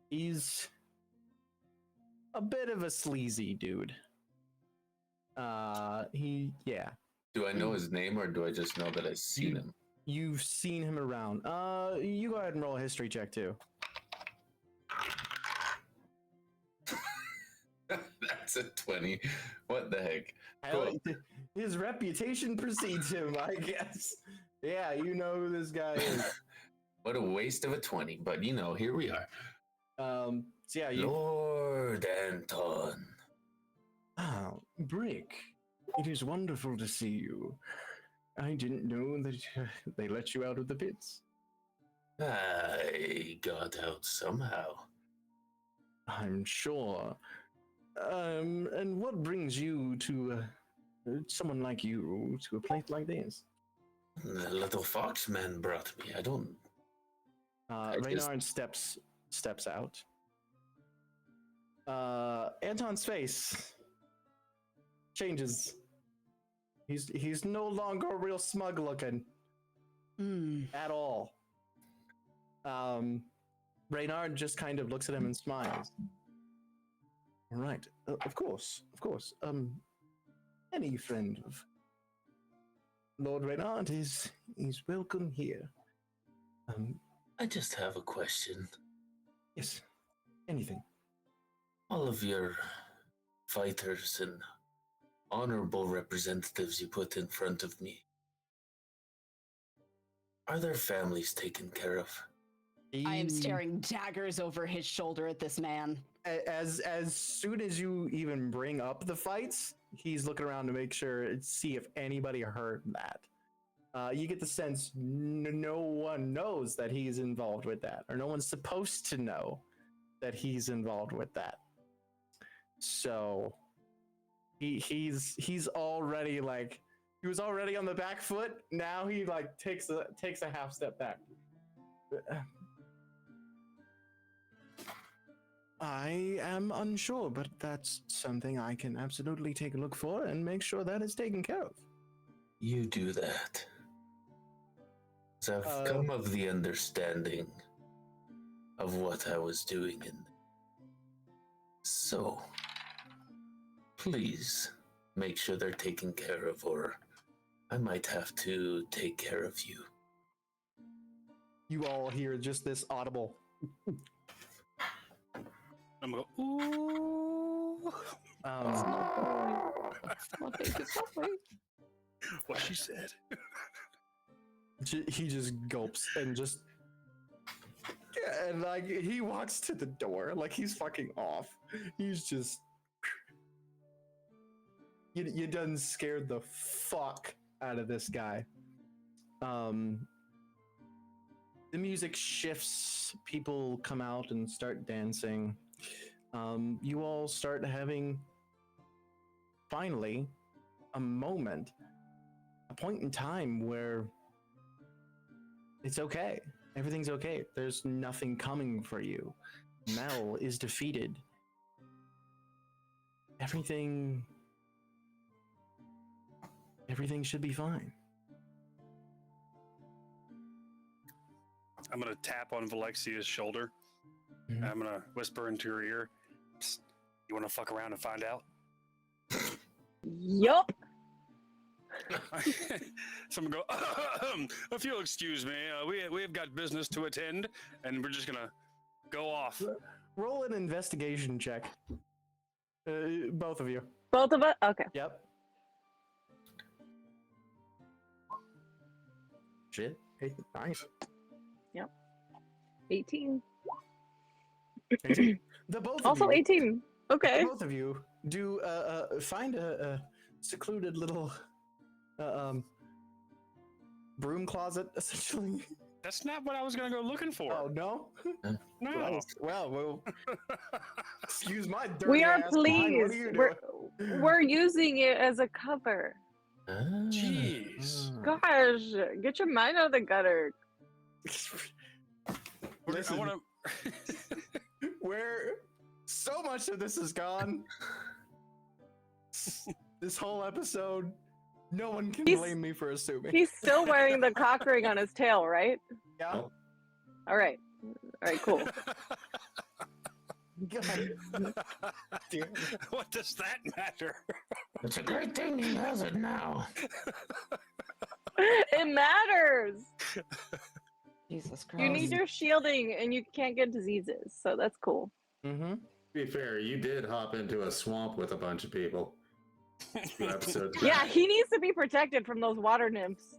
He's a bit of a sleazy dude. Do I know his name, or do I just know that I've seen him? You've seen him around. You go ahead and roll a history check too. That's a 20. What the heck? Cool. His reputation precedes him, I guess. Yeah, you know who this guy is. What a waste of a 20, but here we are. So yeah, Lord Anton. Brick, it is wonderful to see you. I didn't know that they let you out of the pits. I got out somehow. I'm sure. And what brings you to someone like you to a place like this? The little foxman brought me. I don't. I just- Reynard steps out. Anton's face changes. He's no longer real smug looking at all. Reynard just kind of looks at him and smiles. All right, of course. Any friend of Lord Reynard is welcome here. I just have a question. Yes, anything. All of your fighters and honorable representatives you put in front of me, are their families taken care of? I am staring daggers over his shoulder at this man. As soon as you even bring up the fights, he's looking around to make sure, see if anybody heard that. You get the sense no one knows that he's involved with that, or no one's supposed to know that he's involved with that. So he's already like, he was already on the back foot. Now he like takes a half step back. I am unsure, but that's something I can absolutely take a look for and make sure that is taken care of. You do that. 'Cause I've come of the understanding of what I was doing so please make sure they're taken care of, or I might have to take care of you. You all hear just this audible. I'm gonna go, ooh. What she said. He just gulps and just, and like he walks to the door like he's fucking off. He's just, you done scared the fuck out of this guy. The music shifts, people come out and start dancing. You all start having, finally, a moment, a point in time where it's okay. Everything's okay. There's nothing coming for you. Mel is defeated. Everything should be fine. I'm gonna tap on Valexia's shoulder. Mhm. I'm gonna whisper into her ear. Psst, you wanna fuck around and find out? Yup. So I'm gonna go, if you'll excuse me, we've got business to attend, and we're just gonna go off. Roll an investigation check. Both of you. Both of us? Okay. Yep. Shit. Hey, nice. 18. 18. The both Also of you, 18. Okay. both of you do find a secluded little broom closet, essentially. That's not what I was gonna go looking for. Oh no. No. Well, excuse my dirty We are ass mind. What are pleased. you doing? We're using it as a cover. Jeez. Gosh, get your mind out of the gutter. Listen, I wanna. where so much of this is gone. This whole episode, no one can He's- blame me for assuming. He's still wearing the cock ring on his tail, right? Yeah. All right. All right, cool. God damn. What does that matter? It's a great thing he has it now. It matters. Jesus Christ. You need your shielding and you can't get diseases, so that's cool. Mm-hmm. To be fair, you did hop into a swamp with a bunch of people. 2 episodes back. Yeah, he needs to be protected from those water nymphs.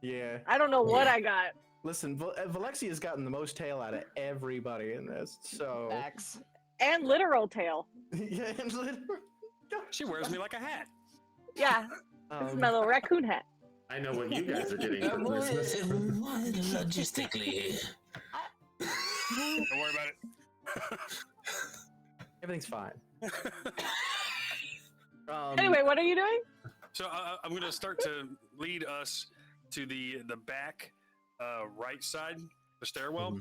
Yeah. I don't know what I got. Listen, Valexia's gotten the most tail out of everybody in this, so Facts. And literal tail. yeah. And She wears me like a hat. Yeah, this is my little raccoon hat. I know what you guys are getting for More Christmas. logistically. Don't worry about it. Everything's fine. Anyway, what are you doing? So I'm going to start to lead us to the back right side, the stairwell.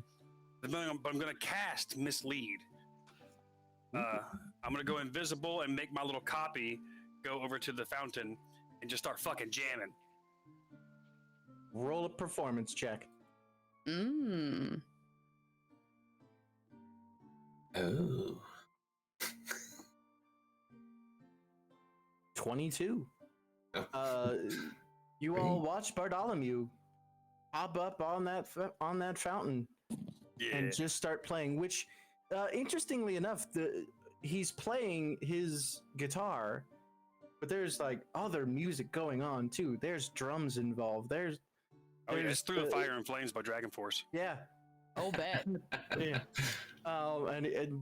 But I'm going to cast Mislead. I'm going to go invisible and make my little copy go over to the fountain and just start fucking jamming. Roll a performance check. Mmm. Oh. 22. You all watch Bartholomew pop up on that fountain Yeah. and just start playing. Which, interestingly enough, he's playing his guitar, but there's like other music going on too. There's drums involved. There's It's Through the Fire and Flames by Dragon Force. yeah. Oh, bet. Yeah. And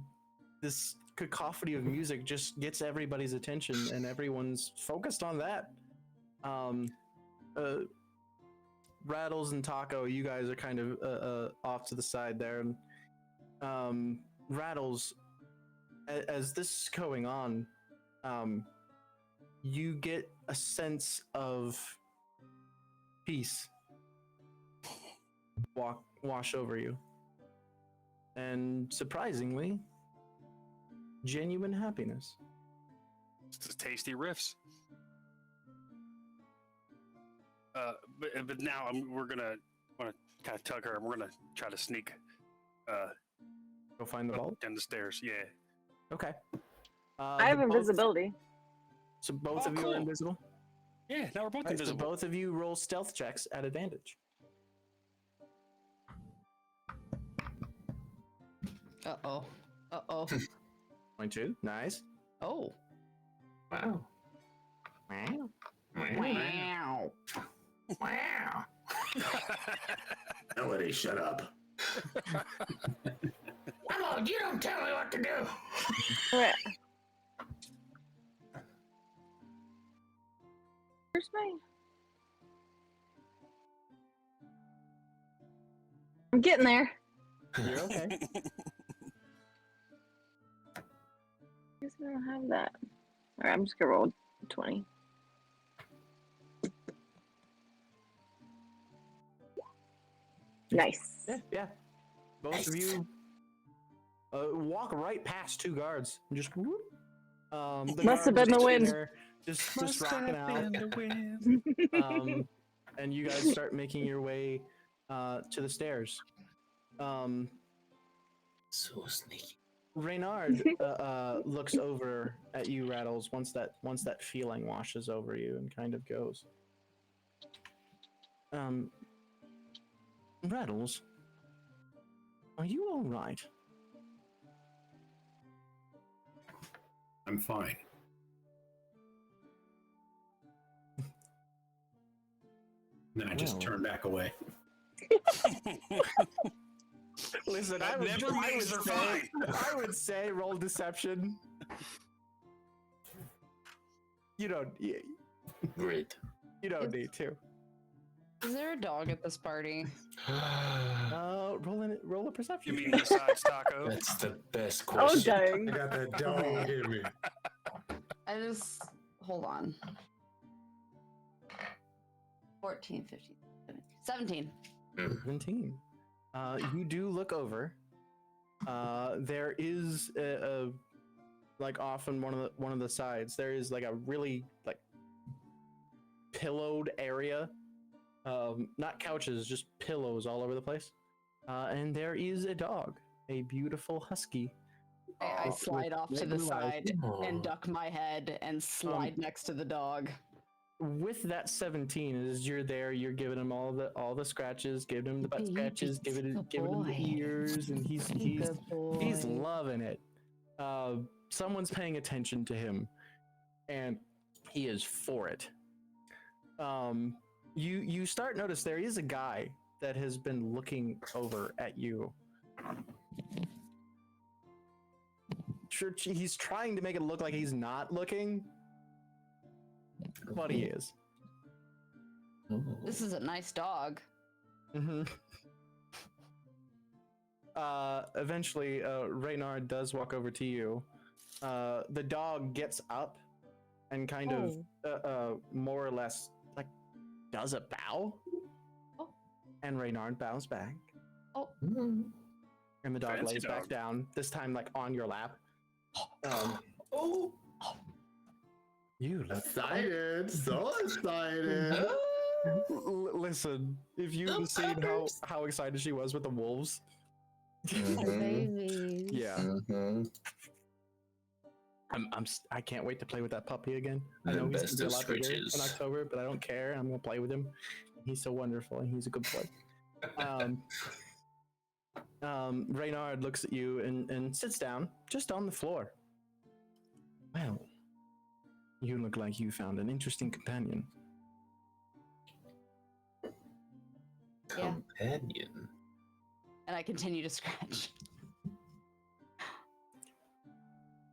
this cacophony of music just gets everybody's attention, and everyone's focused on that. Rattles and Taco, you guys are kind of off to the side there. Rattles, as this is going on, you get a sense of peace wash over you. And surprisingly, genuine happiness. It's tasty riffs. But now we're gonna want to kind of tug her, and we're gonna try to sneak Go find the vault. down the stairs. Yeah. Okay. I have invisibility. So both Oh, of you cool. are invisible. Yeah. Now we're both Right, so invisible. both of you roll stealth checks at advantage. Uh-oh. Uh-oh. 22. Nice. Oh. Wow. Wow. Wow. Wow. Melody, shut up. Hello, you don't tell me what to do. Wait. Where's my? I'm getting there. You're okay. I guess I don't have that. All right, I'm just gonna roll 20. Nice. Yeah. Both of you walk right past two guards. And just whoop. The Must have guard been the is wind. there, just rocking out. And you guys start making your way to the stairs. So sneaky. Reynard looks over at you, Rattles, once that feeling washes over you and kind of goes. Rattles, are you all right? I'm fine. Then I just Well. turn back away. Listen, That never makes her fine. I would say roll deception. You don't Great. need to. Is there a dog at this party? Roll a You perception. mean besides Taco? That's the best Oh question. I dang! got that dog in me. I just... Hold on. 14, 15, 17. 17. You do look over. There is like off on one of the sides. There is like a really like pillowed area. Not couches, just pillows all over the place. And there is a dog, a beautiful husky. I with slide off to red the blue eyes. side Aw. and duck my head and slide next to the dog. With that 17, as you're there, you're giving him all the scratches, giving him the butt scratches, giving him the ears, and he's loving it. Someone's paying attention to him, and he is for it. You start notice there is a guy that has been looking over at you. Sure, he's trying to make it look like he's not looking, but he is. This is a nice dog. Mm-hmm. Eventually, Reynard does walk over to you. The dog gets up and kind of more or less like does a bow. Oh. And Reynard bows back. Oh. And the dog Fancy lays back dog. down, this time like on your lap. Oh, You look Excited, so excited. Listen, if you've seen how excited she was with the wolves. Baby. Yeah. Mm-hmm. I can't wait to play with that puppy again. I The know he's best gonna be a of lot bigger scritches. in October, but I don't care. I'm gonna play with him. He's so wonderful and he's a good boy. Reynard looks at you and sits down just on the floor. Well, you look like you found an interesting companion. Yeah. Companion. And I continue to scratch.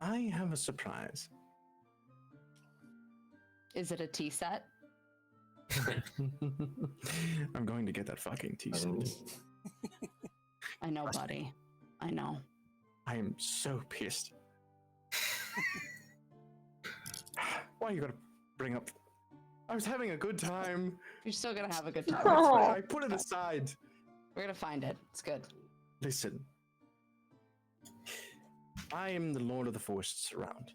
I have a surprise. Is it a tea set? I'm going to get that fucking tea set. I know, buddy. I know. I am so pissed. Why are you gonna bring up? I was having a good time. You're still gonna have a good time. Oh. I put it aside. We're gonna find it. It's good. Listen. I am the Lord of the Forests around.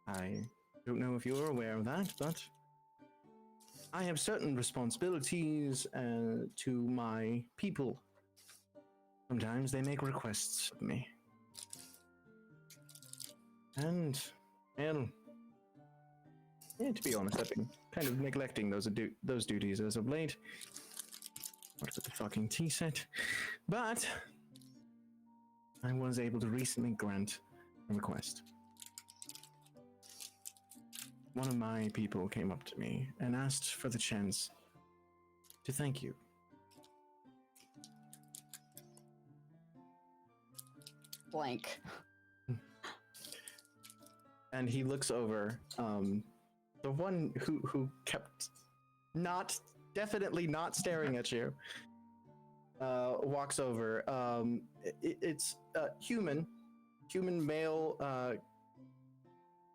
I don't know if you're aware of that, but I have certain responsibilities to my people. Sometimes they make requests of me. And, well, yeah, to be honest, I've been kind of neglecting those duties as of late. What with the fucking tea set? But I was able to recently grant a request. One of my people came up to me and asked for the chance to thank you. Blank. And he looks over, the one who kept definitely not staring at you, walks over. It's human male,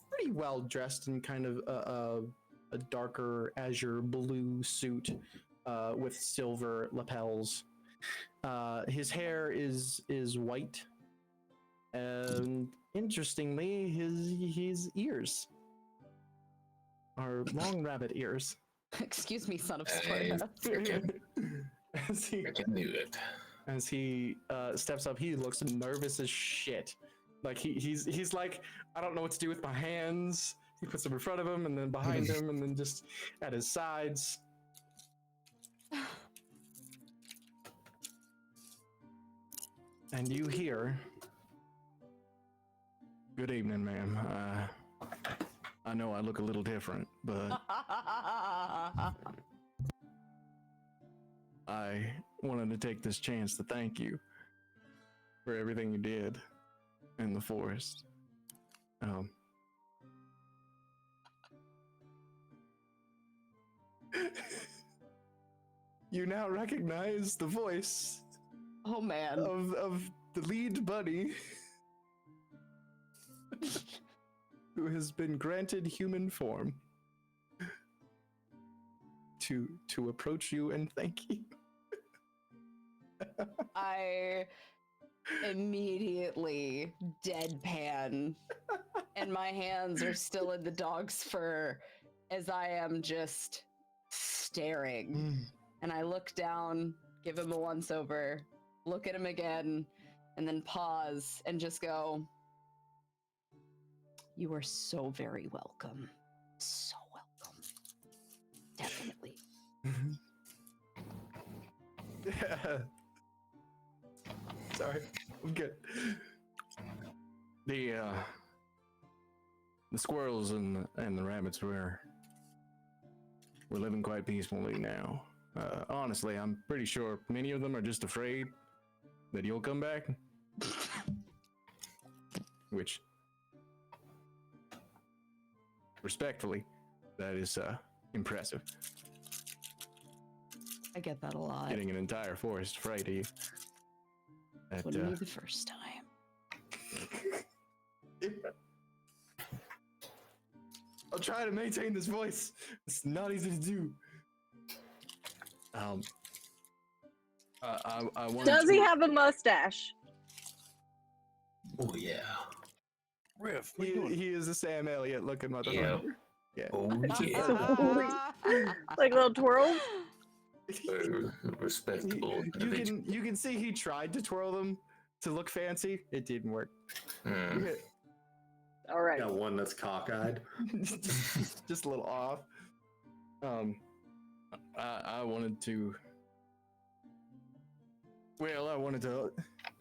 pretty well dressed in kind of a darker azure blue suit with silver lapels. His hair is white, and interestingly, his ears are long rabbit ears. Excuse me, son of Hey. Sparta. I knew it. As he steps up, he looks nervous as shit. Like he's like, I don't know what to do with my hands. He puts them in front of him and then behind him and then just at his sides. And you hear, "Good evening, ma'am. I know I look a little different, but I wanted to take this chance to thank you for everything you did in the forest. You now recognize the voice Oh man. of the lead buddy who has been granted human form to approach you and thank you. I immediately deadpan, and my hands are still in the dog's fur as I am just staring. And I look down, give him a once over, look at him again, and then pause and just go, "You are so very welcome. So welcome. Definitely." Yeah. Sorry, I'm good. The squirrels and the rabbits we're living quite peacefully now. Honestly, I'm pretty sure many of them are just afraid that you'll come back. Which, respectfully, that is impressive. I get that a lot. Getting an entire forest afraid of you. That, Wouldn't be the first time. I'll try to maintain this voice. It's not easy to do. I wanted Does to... he have a mustache? Oh yeah. Riff, what you doing? He is a Sam Elliott looking motherfucker. Yeah. Oh yeah. Like little twirls? Respectable You individual. can see he tried to twirl them to look fancy. It didn't work. Hmm. All right. Got one that's cockeyed. Just a little off. I wanted to. Well, I wanted to,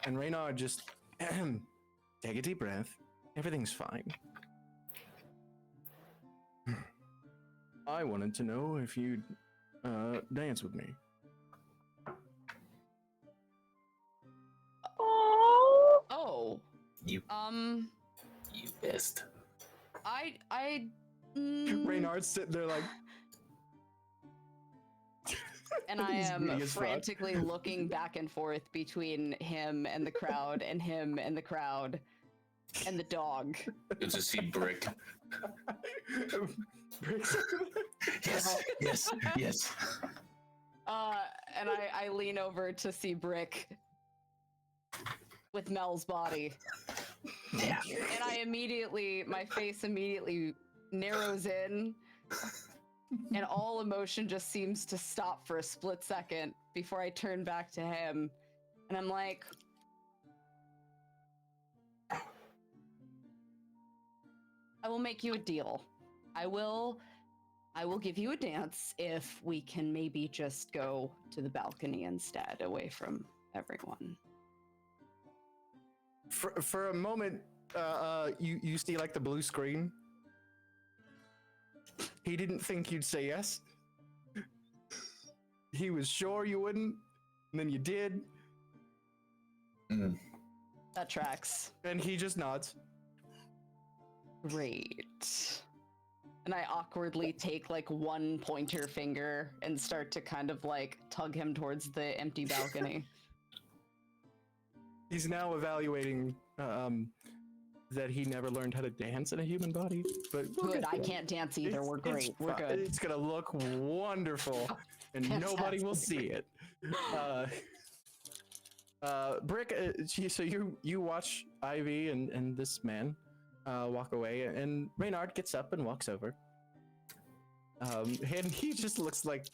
and Reynard just take a deep breath. Everything's fine. I wanted to know if you'd dance with me. Oh. Oh. You best. Reynard's sitting there like, and I He's am big as fuck. frantically looking back and forth between him and the crowd, and him and the crowd, and the dog. Good to see Brick. Bricks. Yes. And I lean over to see Brick with Mel's body. Yeah. And my face immediately narrows in, and all emotion just seems to stop for a split second before I turn back to him. And I'm like, I will make you a deal. I will give you a dance if we can maybe just go to the balcony instead, away from everyone. For a moment, you see like the blue screen. He didn't think you'd say yes. He was sure you wouldn't, and then you did, That tracks. and he just nods. Great. And I awkwardly take like one pointer finger and start to kind of like tug him towards the empty balcony. He's now evaluating that he never learned how to dance in a human body. But we'll Good, get I there. can't dance either. It's- We're it's great. We're fi- good. It's gonna look wonderful, and nobody will see it. Brick, so you watch Ivy and this man walk away, and Reynard gets up and walks over. And he just looks like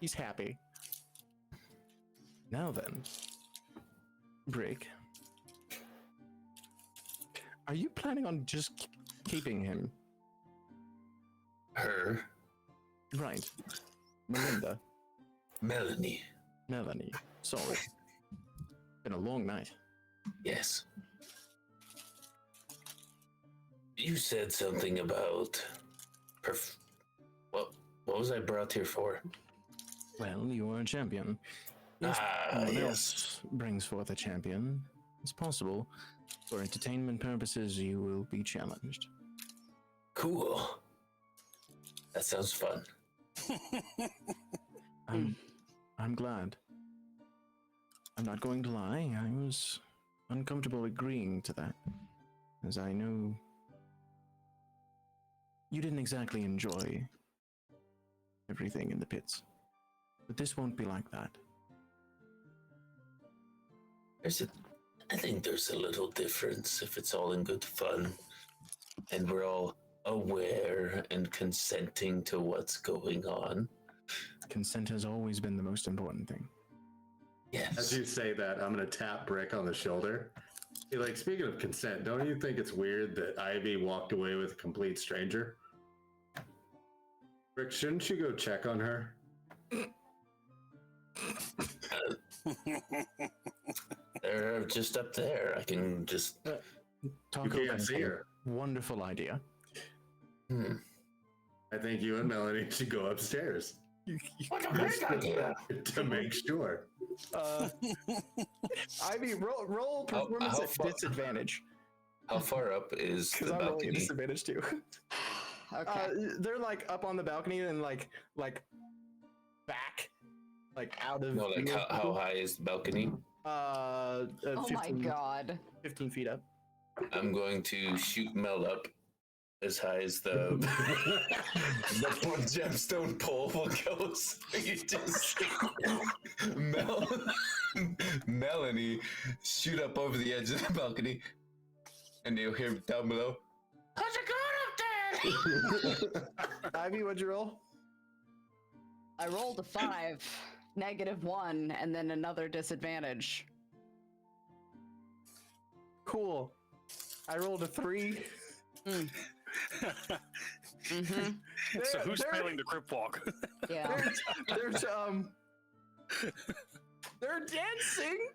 he's happy. Now then, Brick, are you planning on just keeping him? Her. Right. Melinda. Melanie. Melanie. Sorry. Been a long night. Yes. You said something about what was I brought here for? Well, you are a champion. If someone else brings forth a champion, it's possible. For entertainment purposes, you will be challenged. Cool. That sounds fun. I'm glad. I'm not going to lie, I was uncomfortable agreeing to that, as I know you didn't exactly enjoy everything in the pits. But this won't be like that. I think there's a little difference if it's all in good fun and we're all aware and consenting to what's going on. Consent has always been the most important thing. As Yes. you say that, I'm gonna tap Brick on the shoulder. Be like, speaking of consent, don't you think it's weird that Ivy walked away with a complete stranger? Brick, shouldn't you go check on her? They're just up there. I can just. Taco, can't see her. Wonderful idea. I think you and Melanie should go upstairs What a great idea! to make sure. Ivy, roll performance how at far- disadvantage. How far up is Because the I'm rolling a balcony? disadvantage too. Okay. They're like up on the balcony and like back, like out of. No, like view of how people. high is the balcony? Oh my god. 15 feet up. I'm going to shoot Mel up as high as the gemstone pole goes. You just Melanie shoot up over the edge of the balcony, and you'll hear down below. How's it going up there? Ivy, what'd you roll? I rolled a 5, -1, and then another disadvantage. Cool. I rolled a 3. Mm-hmm. So who's failing the crypt walk? Yeah. They're dancing.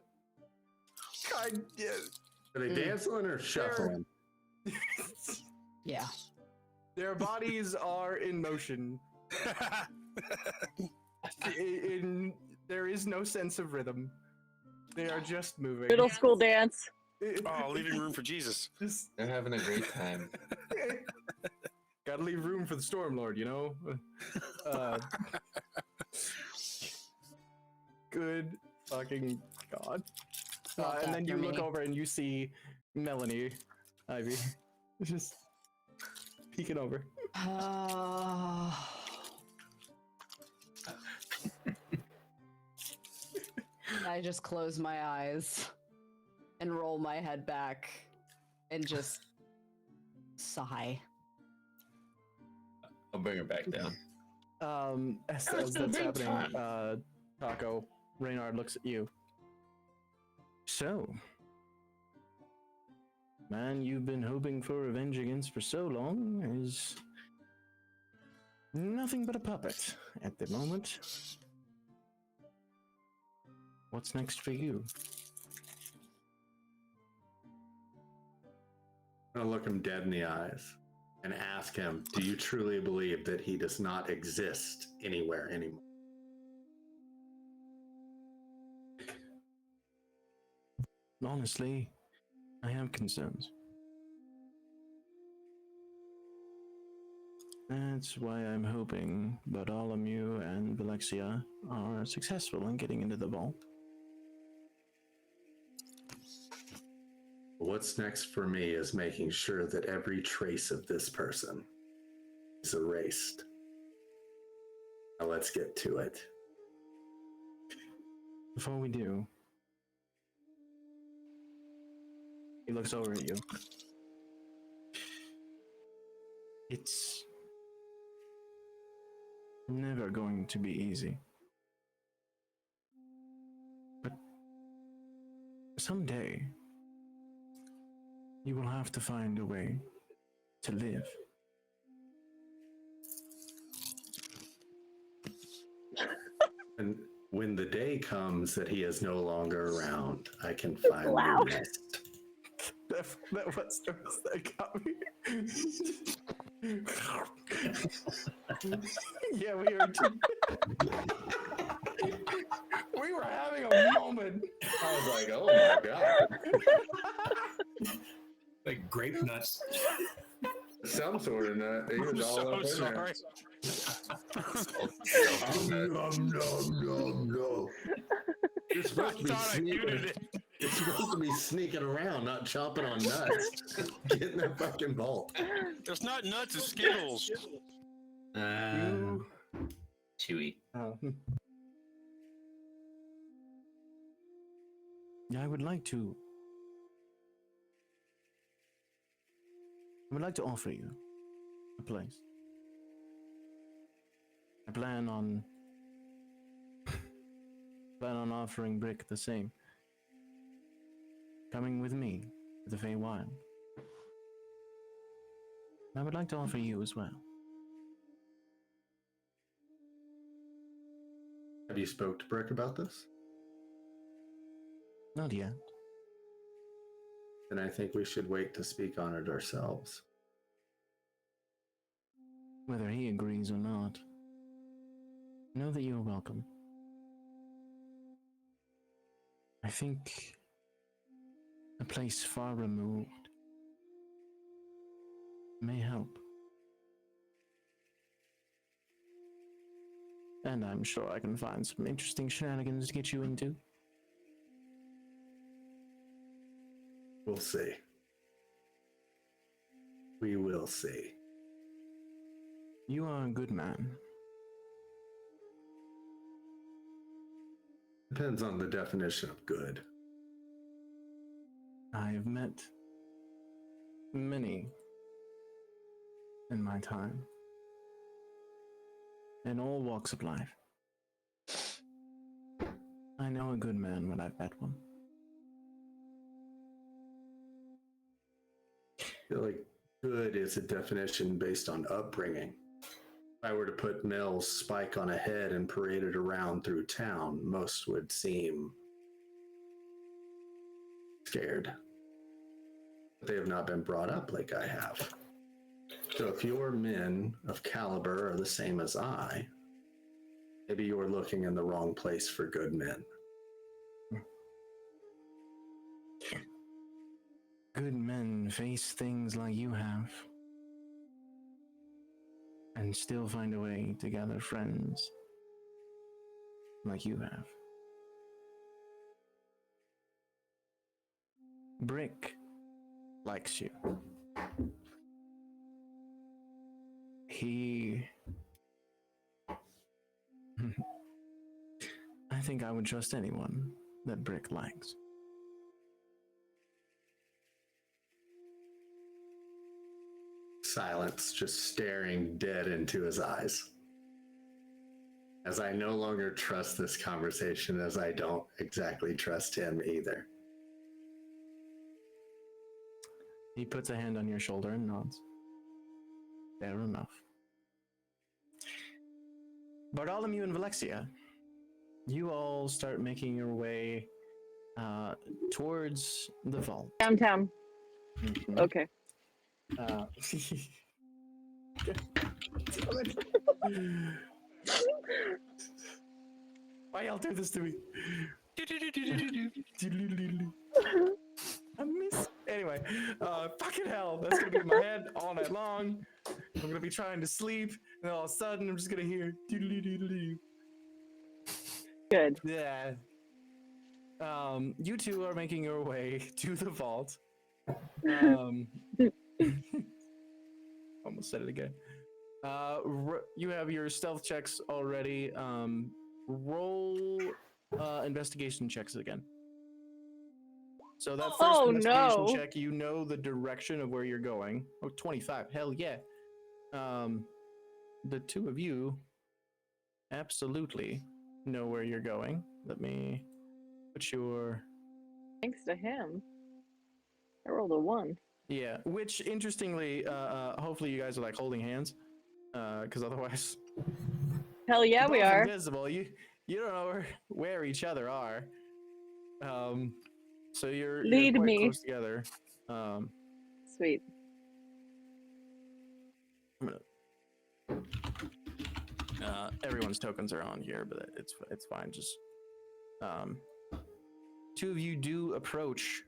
Are they dancing or shuffling? Yeah. Their bodies are in motion. There is no sense of rhythm. They are just moving. Middle school dance. Oh, leaving room for Jesus. They're having a great time. Gotta leave room for the Storm Lord, you know? Good fucking God. And then you look over and you see Melanie, Ivy, just peeking over. I just close my eyes and roll my head back and just sigh. I'll bring her back down. As that's happening, Taco, Reynard looks at you. So, man, you've been hoping for revenge against for so long is nothing but a puppet at the moment. What's next for you? I'm gonna look him dead in the eyes and ask him, do you truly believe that he does not exist anywhere anymore? Honestly, I have concerns. That's why I'm hoping Bartholomew and Velexia are successful in getting into the vault. What's next for me is making sure that every trace of this person is erased. Now let's get to it. Before we do, he looks over at you. It's never going to be easy. But someday, you will have to find a way to live. And when the day comes that he is no longer around, I can find loud. new rest. That got me. Yeah, we were. We were having a moment. I was like, oh my god. Like grape nuts. Some sort of nut. He was all So up in sorry. there. No. You're supposed to be sneaking. You're supposed to be sneaking around, not chopping on nuts. Get in that fucking vault. It's not nuts, it's Skittles. Chewy. Yeah, I would like to offer you a place. I plan on offering Brick the same. Coming with me to the Feywild. I would like to offer you as well. Have you spoke to Brick about this? Not yet. Then I think we should wait to speak on it ourselves. Whether he agrees or not, know that you're welcome. I think a place far removed may help. And I'm sure I can find some interesting shenanigans to get you into. We'll see. We will see. You are a good man. Depends on the definition of good. I have met many in my time, in all walks of life. I know a good man when I've met one. I feel like good is a definition based on upbringing. If I were to put Mel's spike on a head and parade it around through town, most would seem scared. But they have not been brought up like I have. So if your men of caliber are the same as I, maybe you're looking in the wrong place for good men. Good men face things like you have, and still find a way to gather friends like you have. Brick likes you. He... I think I would trust anyone that Brick likes. Silence, just staring dead into his eyes. As I no longer trust this conversation, as I don't exactly trust him either. He puts a hand on your shoulder and nods. Fair enough. Bartholomew and Valexia, you all start making your way towards the vault. Downtown. Mhm. Okay. Why y'all do this to me? I miss. Anyway, fucking hell, that's gonna be in my head all night long. I'm gonna be trying to sleep, and all of a sudden, I'm just gonna hear. Good. Yeah. You two are making your way to the vault. Almost said it again. You have your stealth checks already. Roll investigation checks again. So that first investigation check, you know the direction of where you're going. Oh, 25. Hell yeah. The two of you absolutely know where you're going. Let me put your... Thanks to him. I rolled a 1. Yeah, which interestingly, hopefully you guys are like holding hands, because otherwise... Hell yeah, we both are. invisible. You don't know where each other are. So you're Lead quite me. close together. Sweet. I'm gonna, everyone's tokens are on here, but it's fine. Just two of you do approach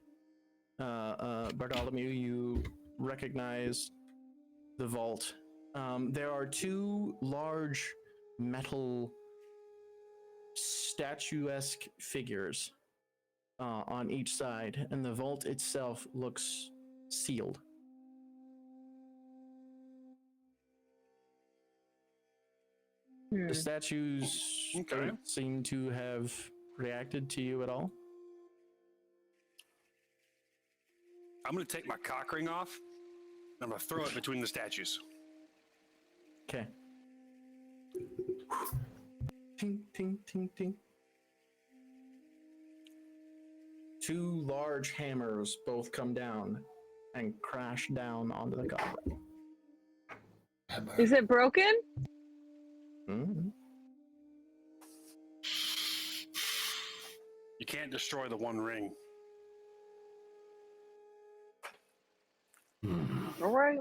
Bartholomew. You recognize the vault. There are two large metal statuesque figures on each side, and the vault itself looks sealed. The statues don't seem to have reacted to you at all. I'm going to take my cock ring off, and I'm going to throw it between the statues. Okay. Ting, ting, ting, ting. Two large hammers both come down and crash down onto the cock ring. Is it broken? Mm-hmm. You can't destroy the one ring. All right.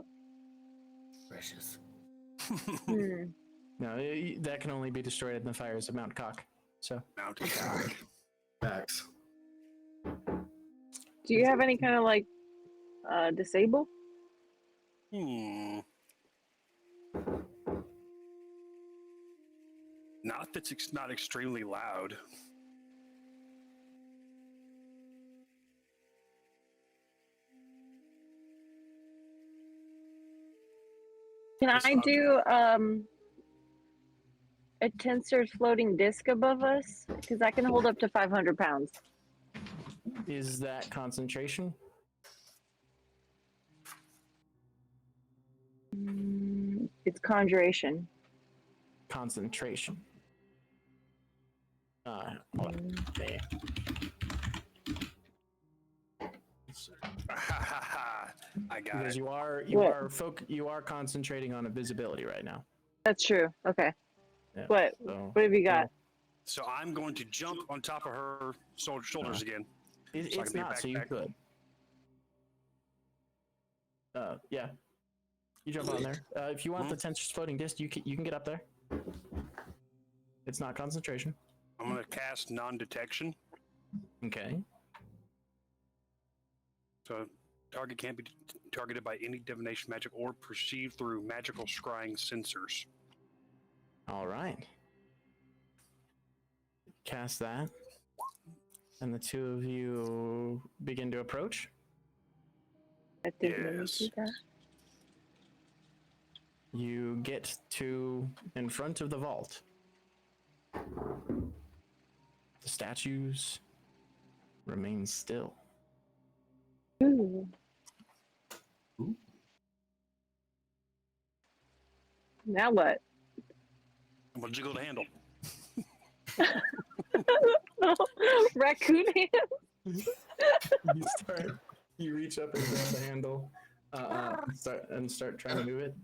Precious. No, that can only be destroyed in the fires of Mount Cock. So Mountain cock. Facts. Do you have any kind of like disable? Not that's not extremely loud. Can This I do a tensor's floating disc above us? Because I can hold up to 500 pounds. Is that concentration? It's conjuration. Concentration. Hold on. Okay. I got Because it. you are concentrating on invisibility right now. That's true. Okay. Yeah, What so, have you got? So I'm going to jump on top of her shoulders again. So I it's can be a not, so you backpack. could. Yeah. You jump on there. If you want the tensor's floating disc, you can get up there. It's not concentration. I'm going to cast non-detection. Okay. So target can't be targeted by any divination magic or perceived through magical scrying sensors. All right. Cast that. And the two of you begin to approach. I didn't really Yes. see that. You get to in front of the vault. The statues remain still. Ooh. Now what? I'm going to jiggle the handle. Raccoon hand? You reach up and grab the handle, start trying to move it.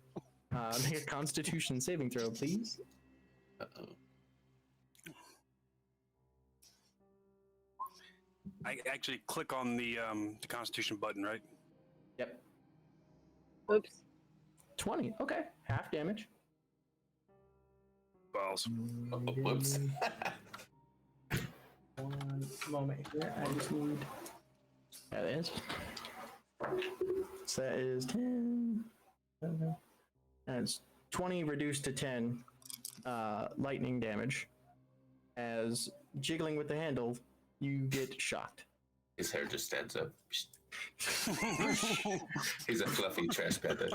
Make a Constitution saving throw, please. Uh-oh. I actually click on the Constitution button, right? Yep. Oops. 20. Okay, half damage. Balls. Whoops. One moment here. I just need. That is. So that is 10. That's 20 reduced to 10 lightning damage. As jiggling with the handle, you get shocked. His hair just stands up. He's a fluffy trash panda.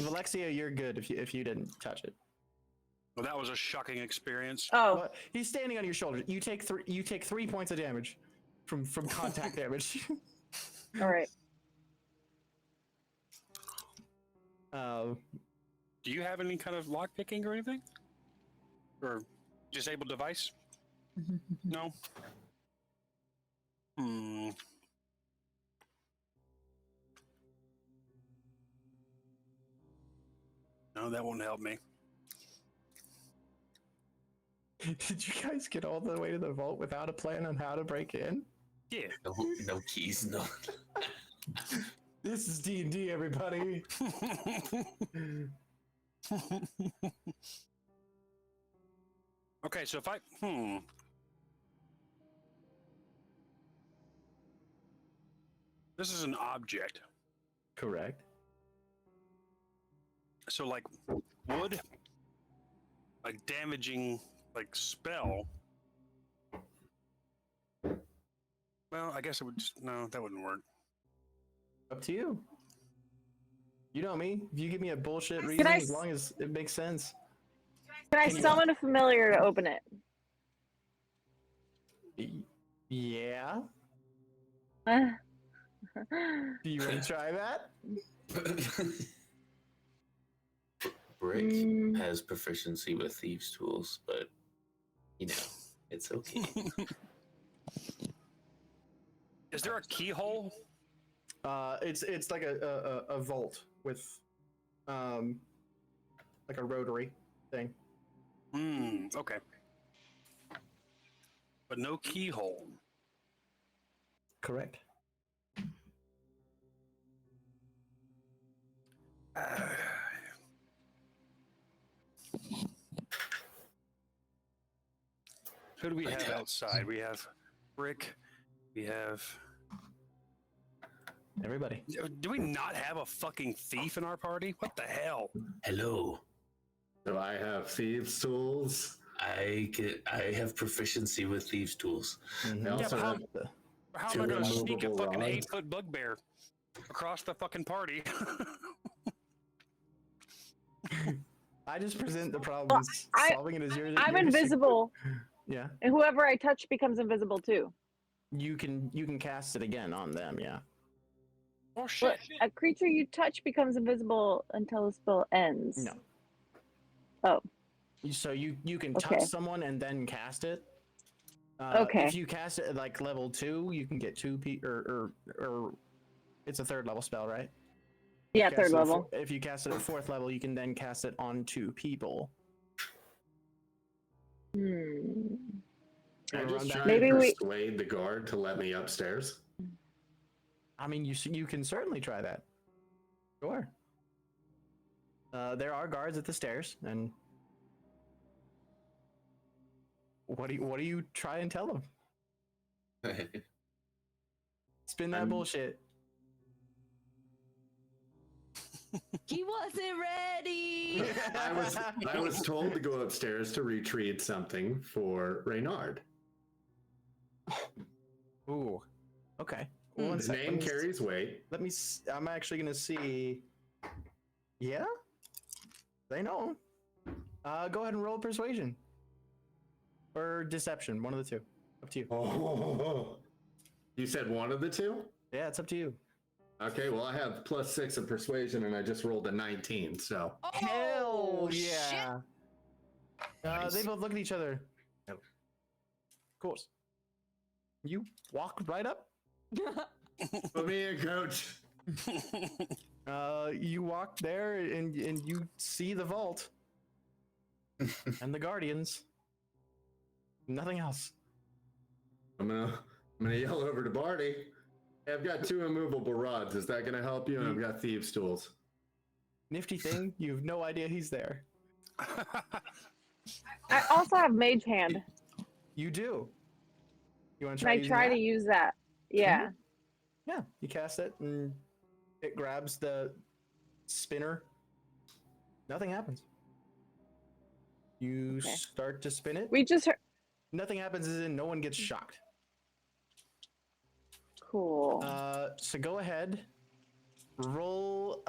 Valexia, you're good if you didn't touch it. Well, that was a shocking experience. Oh, Well, he's standing on your shoulders. You take 3 points of damage from contact damage. all right. Do you have any kind of lock picking or anything? Or disabled device? No? No, that won't help me. Did you guys get all the way to the vault without a plan on how to break in? Yeah. No keys, no. This is D&D, everybody. Okay, so if I this is an object. Correct. So like would a damaging like spell. Well, I guess it would just no, that wouldn't work. Up to you. You know me. If you give me a bullshit reason, as long as it makes sense. Can I summon a familiar to open it? Yeah. Uh, Do you want to try that? Brick has proficiency with thieves' tools, but you know, it's okay. Is there a keyhole? It's like a vault with like a rotary thing. Okay. But no keyhole. Correct. Who do we have outside? We have Brick. We have. Everybody. Do we not have a fucking thief in our party? What the hell? Hello. Do I have thieves' tools? I have proficiency with thieves' tools. I also have How two am I going to sneak a immovable fucking rods. 8-foot bugbear? across the fucking party. I just present the problems, solving it as yours. I'm invisible, Yeah. and whoever I touch becomes invisible too. You can cast it again on them. Yeah. Oh But shit! a creature you touch becomes invisible until the spell ends. No. Oh. So you can Okay. touch someone and then cast it. Okay. If you cast it at like level 2, you can get 2 or it's a 3rd level spell, right? Yeah, Cast 3rd it at level. if you cast it at 4th level, you can then cast it on 2 people. I just try Maybe to we- persuade the guard to let me upstairs. I mean, you can certainly try that. Sure. There are guards at the stairs, and what do you try and tell them? Spin that bullshit. He wasn't ready. I was told to go upstairs to retrieve something for Reynard. Ooh. Okay. His name carries weight. Let me. I'm actually gonna see. Yeah. They know. Go ahead and roll persuasion or deception. One of the two. Up to you. Oh, you said one of the two? Yeah, it's up to you. Okay, well, I have +6 in persuasion, and I just rolled a 19. So Hell shit. yeah. They both look at each other. Of course. You walk right up. put me in, coach. You walk there and you see the vault and the guardians. Nothing else. I'm gonna yell over to Barty. Hey, I've got 2 immovable rods. Is that gonna help you? And I've got thieves' tools. Nifty thing, you have no idea he's there. I also have Mage Hand. You do. You want to Can I using try that? to use that? Yeah. Yeah, you cast it and it grabs the spinner. Nothing happens. You Okay. start to spin it. We just heard. Nothing happens as in no one gets shocked. Cool. So go ahead. Roll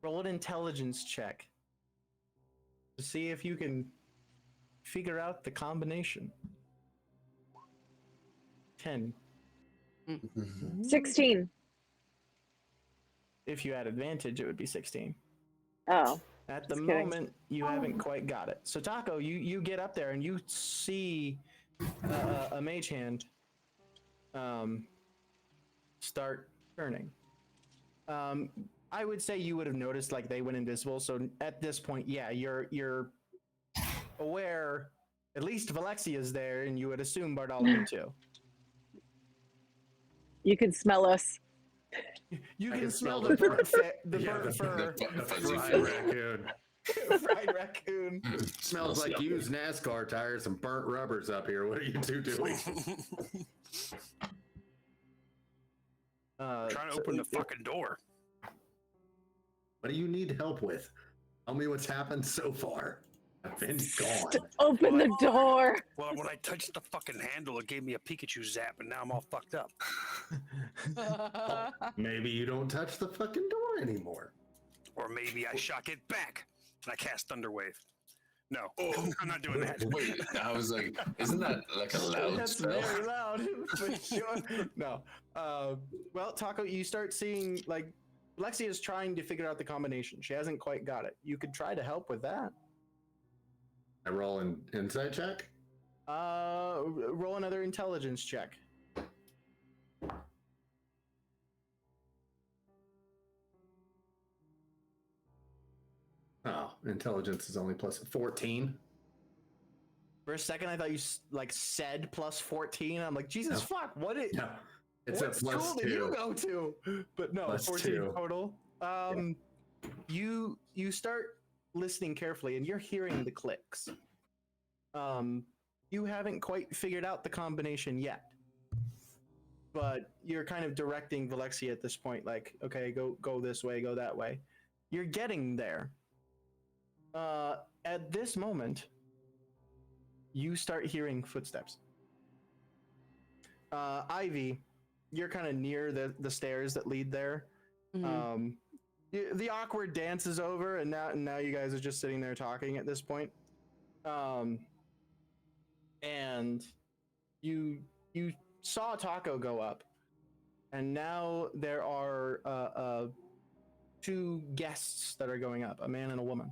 roll an intelligence check to see if you can figure out the combination. 10. 16. If you had advantage, it would be 16. Oh. At the Just kidding. moment, you haven't quite got it. So Taco, you get up there and you see a mage hand start turning. I would say you would have noticed like they went invisible. So at this point, yeah, you're aware. At least Valexia's there, and you would assume Bartholomew too. You can smell us. You I can can smell smell the the burnt the Yeah, burnt fur, The fuzzy Fried fur. raccoon. fried raccoon. Smells like used NASCAR tires and burnt rubbers up here. What are you 2 doing? Trying to open the fucking door. What do you need help with? Tell me what's happened so far. I've been gone. Open the door. Well, when I touched the fucking handle, it gave me a Pikachu zap, and now I'm all fucked up. Maybe you don't touch the fucking door anymore. Or maybe I shock it back and I cast Thunderwave. No, I'm not doing that. Wait, I was like, isn't that like a loud That's spell? very loud, for sure. No. Well, Taco, you start seeing like Lexi is trying to figure out the combination. She hasn't quite got it. You could try to help with that. I roll an insight check. Roll another intelligence check. Oh, intelligence is only +14. For a second, I thought you like said plus 14. I'm like, Jesus No. fuck, what is? No, it's What a school +2. did you go to? But no, Plus 14 2. total. You start listening carefully, and you're hearing the clicks. You haven't quite figured out the combination yet, but you're kind of directing Valexia at this point, like, okay, go this way, go that way. You're getting there. At this moment, you start hearing footsteps. Ivy, you're kind of near the stairs that lead there. Mhm. The awkward dance is over, and now you guys are just sitting there talking at this point. And you saw Taco go up, and now there are two guests that are going up, a man and a woman.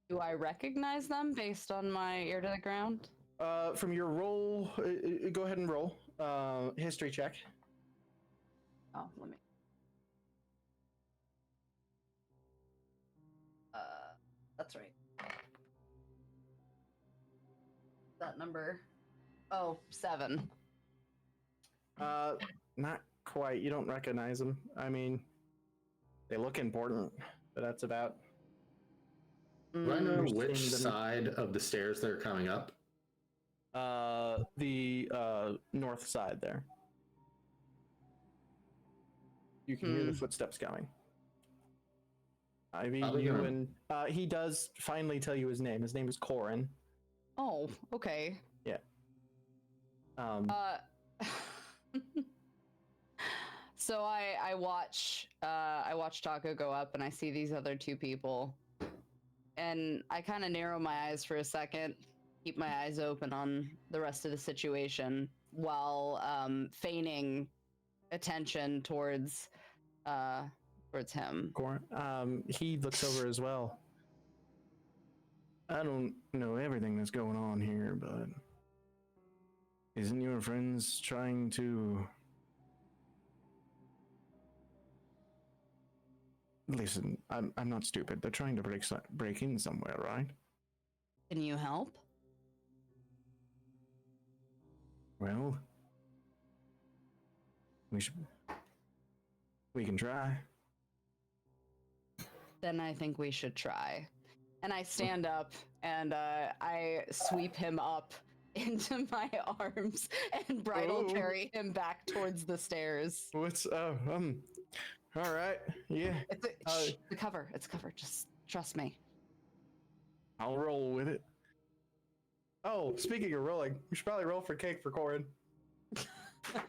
Do I recognize them based on my ear to the ground? From your roll, go ahead and roll history check. Oh, let me. That's right. That number. Oh, 7. Not quite. You don't recognize them. I mean, they look important, but that's about. Do I know Mm, which seeing them- side of the stairs they're coming up? The north side there. You can hear the footsteps coming. Ivy, Probably you gonna- and he does finally tell you his name. His name is Corin. Oh, okay. So I watch Taco go up, and I see these other two people, and I kind of narrow my eyes for a second, keep my eyes open on the rest of the situation while feigning attention towards him. Corin. He looks over as well. I don't know everything that's going on here, but isn't your friends trying to? Listen, I'm not stupid. They're trying to break in somewhere, right? Can you help? Well, we can try. Then I think we should try. And I stand up and I sweep him up into my arms and bridal Oh. carry him back towards the stairs. What's all right, yeah. It's a cover. It's a cover. Just trust me. I'll roll with it. Oh, speaking of rolling, we should probably roll for cake for Corin.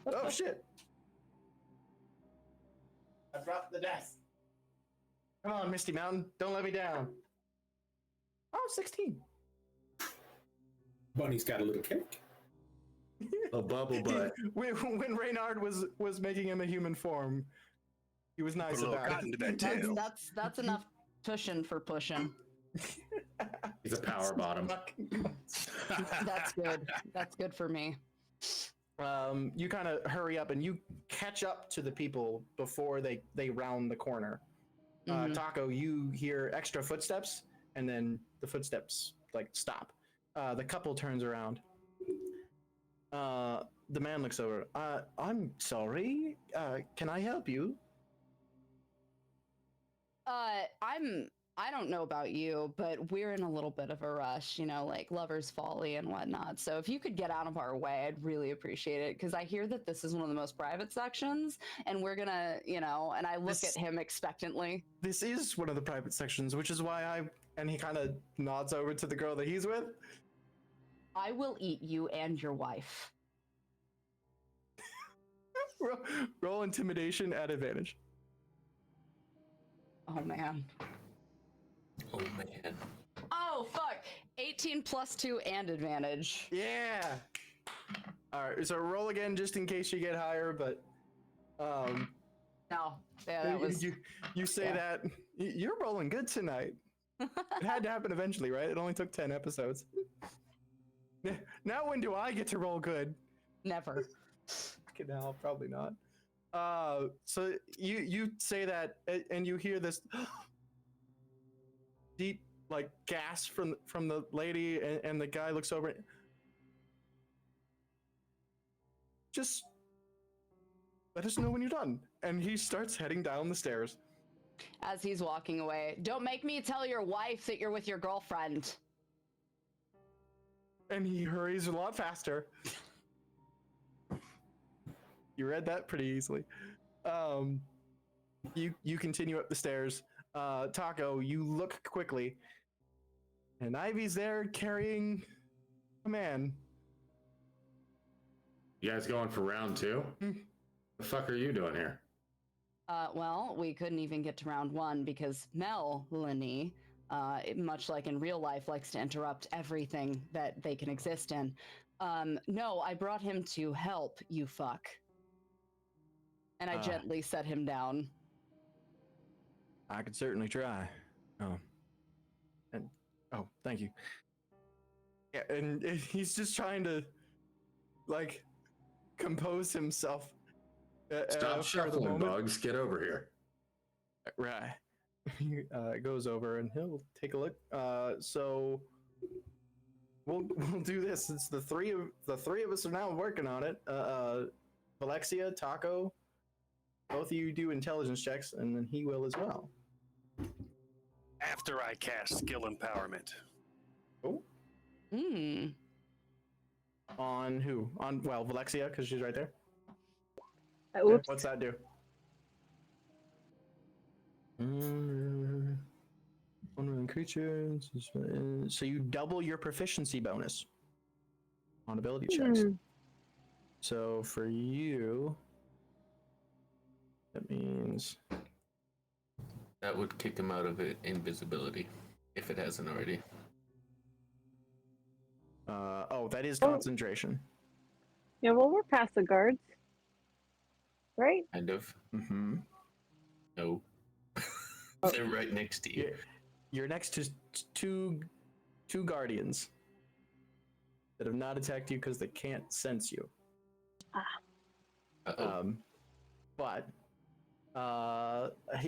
Oh shit! I dropped the dice. Come on, Misty Mountain, don't let me down. Oh, 16. Bunny's got a little cake. A bubble butt. When Reynard was making him a human form, he was Put nice a little about cotton it. to that tail. That's enough pushing for pushing. He's a power bottom. That's good. That's good for me. You kind of hurry up and you catch up to the people before they round the corner. Mhm. Taco, you hear extra footsteps, and then the footsteps like stop. The couple turns around. The man looks over. I'm sorry. Can I help you? I don't know about you, but we're in a little bit of a rush, like lovers folly and whatnot. So if you could get out of our way, I'd really appreciate it, because I hear that this is one of the most private sections, and we're gonna, and I look at him expectantly. This is one of the private sections, which is why and he kind of nods over to the girl that he's with. I will eat you and your wife. Roll intimidation at advantage. Oh man. Oh man. Oh fuck! 18 plus 2 and advantage. Yeah. All right. So roll again, just in case you get higher. But No, yeah, that was. you say yeah. that you're rolling good tonight. It had to happen eventually, right? It only took 10 episodes. Now when do I get to roll good? Never. Okay, now probably not. So you say that, and you hear this deep like gasp from the lady, and the guy looks over. Just let us know when you're done. And he starts heading down the stairs. As he's walking away, don't make me tell your wife that you're with your girlfriend. And he hurries a lot faster. You read that pretty easily. You continue up the stairs. Taco, you look quickly, and Ivy's there carrying a man. You guys going for round 2? The fuck are you doing here? Well, we couldn't even get to round 1 because Melanie, much like in real life, likes to interrupt everything that they can exist in. No, I brought him to help, you fuck. And I gently set him down. I could certainly try. Thank you. Yeah, and he's just trying to, like, compose himself. Stop for the shuffling, moment. Bugs. Get over here. Right. He goes over and he'll take a look. So we'll do this. Since the three of us are now working on it. Alexia, Taco, both of you do intelligence checks, and then he will as well. After I cast skill empowerment. Oh. Hmm. On who? On Alexia, because she's right there. Oops. What's that do? One of the creatures. So you double your proficiency bonus on ability checks. So for you, that means That would kick him out of invisibility if it hasn't already. that is concentration. Yeah, well, we're past the guards. Right? Kind of. Mm-hmm. No. They're right next to you. You're next to two guardians that have not attacked you because they can't sense you. Uh-oh. But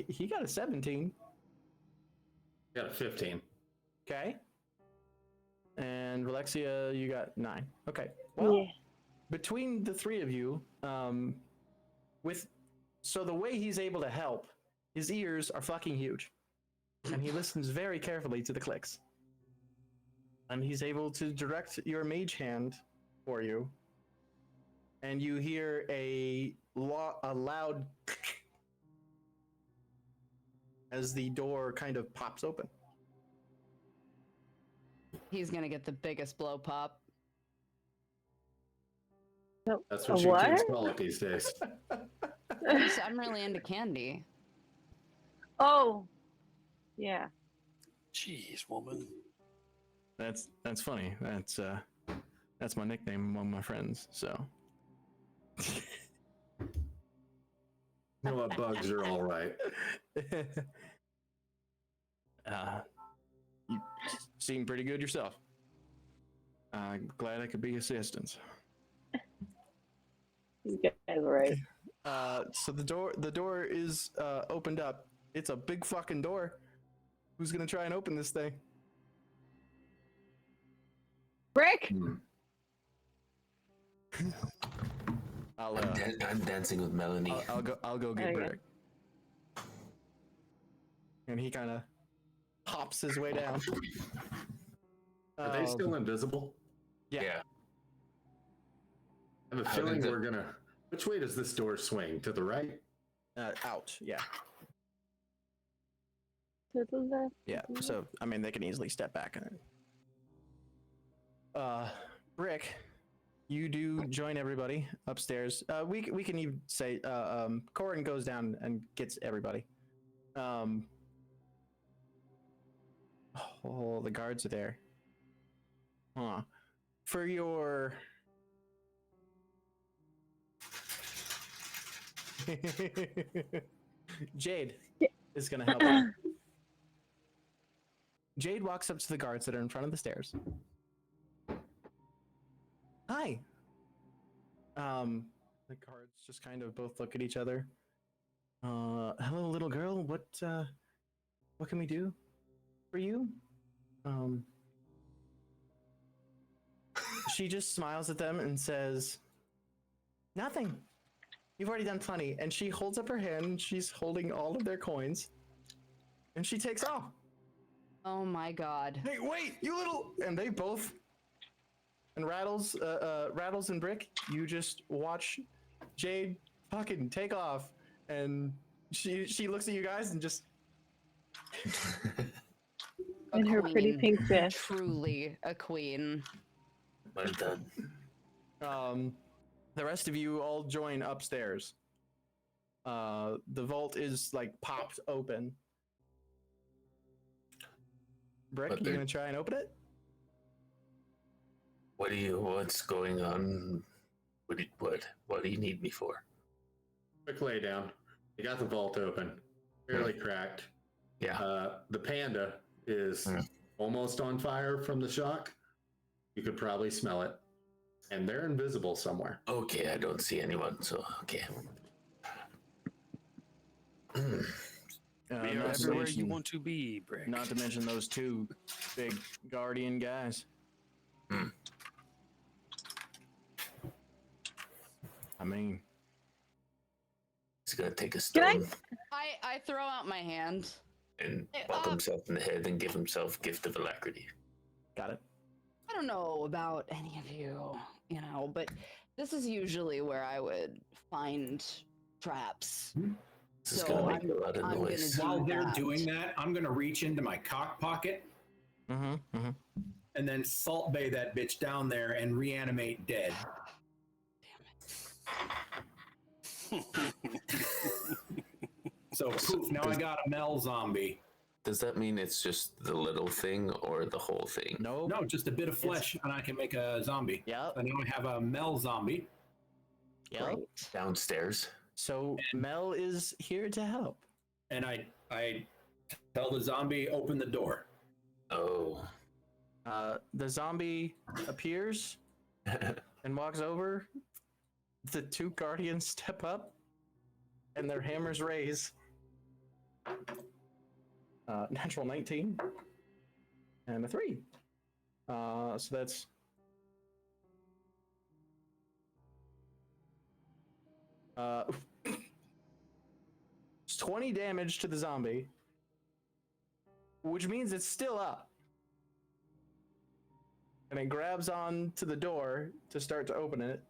he got a 17. Got a 15. Okay. And Alexia, you got 9. Okay. Well, Yeah. between the three of you, so the way he's able to help, his ears are fucking huge. And he listens very carefully to the clicks. And he's able to direct your mage hand for you. And you hear a loud as the door kind of pops open. He's gonna get the biggest blow pop. That's what you What? kids call it these days. I'm really into candy. Oh. Yeah. Jeez, woman. That's funny. That's my nickname among my friends. So. You know what, Bugs are all right. You seem pretty good yourself. I'm glad I could be assistance. You guys are right. So the door is opened up. It's a big fucking door. Who's gonna try and open this thing? Brick? I'm dancing with Melanie. I'll go get Okay. Brick. And he kind of hops his way down. Are they still invisible? Yeah. I have a How feeling did we're gonna. Which way does this door swing? To the right? Out. Yeah. To the left. Yeah. So I mean, they can easily step back in it. Brick, you do join everybody upstairs. We can even say Corin goes down and gets everybody. Oh, the guards are there. Huh. For your Jade is gonna help you. Jade walks up to the guards that are in front of the stairs. Hi. The guards just kind of both look at each other. Hello, little girl. What can we do for you? She just smiles at them and says, "Nothing. You've already done plenty." And she holds up her hand. She's holding all of their coins, and she takes off. Oh my god. Hey, wait, you little! And they both. And Rattles and Brick, you just watch Jade fucking take off, and she looks at you guys and just. In her pretty pink dress. Truly a queen. Well done. The rest of you all join upstairs. The vault is like popped open. Brick, But you there- gonna try and open it? What's going on? What do you need me for? Quick lay down. You got the vault open, fairly cracked. Yeah. The panda is almost on fire from the shock. You could probably smell it. And they're invisible somewhere. Okay, I don't see anyone, so okay. Be Not to everywhere you mention- want to be, Brick. Not to mention those two big guardian guys. I mean, He's gonna take a Can I- stone I throw out my hand. and pop himself in the head and give himself gift of alacrity. got it. I don't know about any of you, but this is usually where I would find traps. This is So gonna make a lot of I'm gonna noise. do- While they're that. doing that, I'm going to reach into my cock pocket and then salt bay that bitch down there and reanimate dead. So poof, now I got a Mel zombie. Does that mean it's just the little thing or the whole thing? No. No, just a bit of flesh and I can make a zombie. Yep. So now I have a Mel zombie. Yep. Great. Downstairs. So Mel is here to help. And I tell the zombie, open the door. Oh. The zombie appears and walks over. The two guardians step up, and their hammers raise. Natural 19 and a 3. So that's it's 20 damage to the zombie, which means it's still up. And it grabs on to the door to start to open it.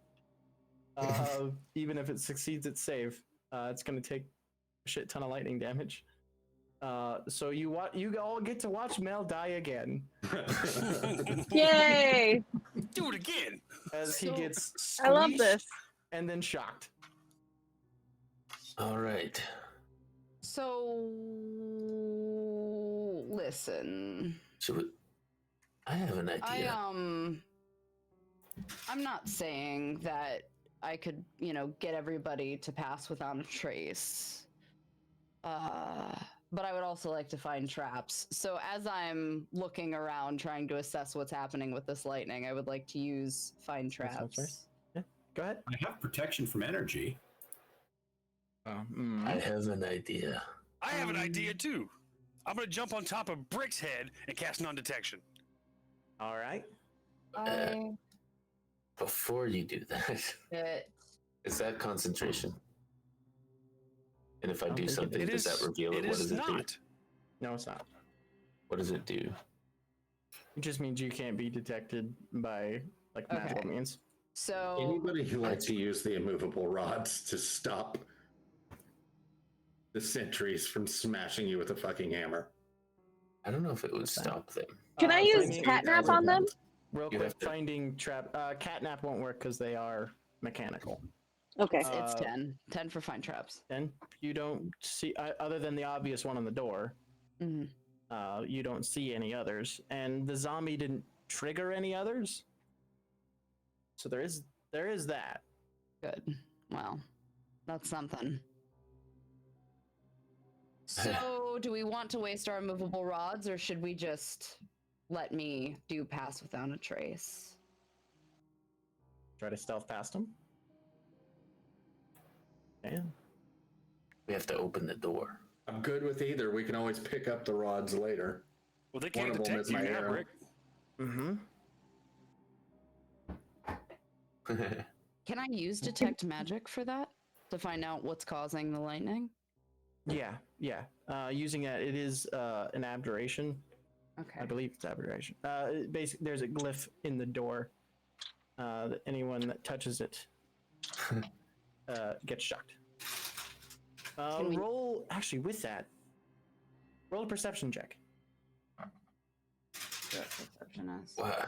Even if it succeeds its save, it's going to take a shit ton of lightning damage. So you all get to watch Mel die again Yay! Do it again. as he So- gets I love squeezed this. and then shocked. All right. So, listen. I have an idea. I'm not saying that I could, get everybody to pass without a trace. But I would also like to find traps. So as I'm looking around trying to assess what's happening with this lightning, I would like to use find That sounds traps. right. Go ahead. I have protection from energy. I have an idea. I have an idea too. I'm gonna jump on top of Brick's head and cast non-detection. All right. I Before you do that, it, is that concentration? And if I don't do think it something, It does is. that reveal it? It What is does it do? not. No, it's not. What does it do? It just means you can't be detected by magical Okay. means. so Anybody who likes to use the immovable rods to stop the sentries from smashing you with a fucking hammer. I don't know if it would stop them. Can I use finding- catnap on them? Real You quick, have to- finding trap. Catnap won't work because they are mechanical. Okay. it's Uh, 10. 10 for find traps. Then you don't see, other than the obvious one on the door, Mhm. you don't see any others. And the zombie didn't trigger any others. So there is that. Good. Well, that's something. So, do we want to waste our immovable rods, or should we just let me do pass without a trace? Try to stealth past him. And We have to open the door. I'm good with either. We can always pick up the rods later. Well, they One can't of them detect is you my now, arrow. Brick. Can I use detect magic for that to find out what's causing the lightning? yeah. Using that, it is an abjuration. Okay. I believe it's abjuration. Basically, there's a glyph in the door. That anyone that touches it gets shocked. Can we- Roll, actually, with that, roll a perception check. Perception is. Wow.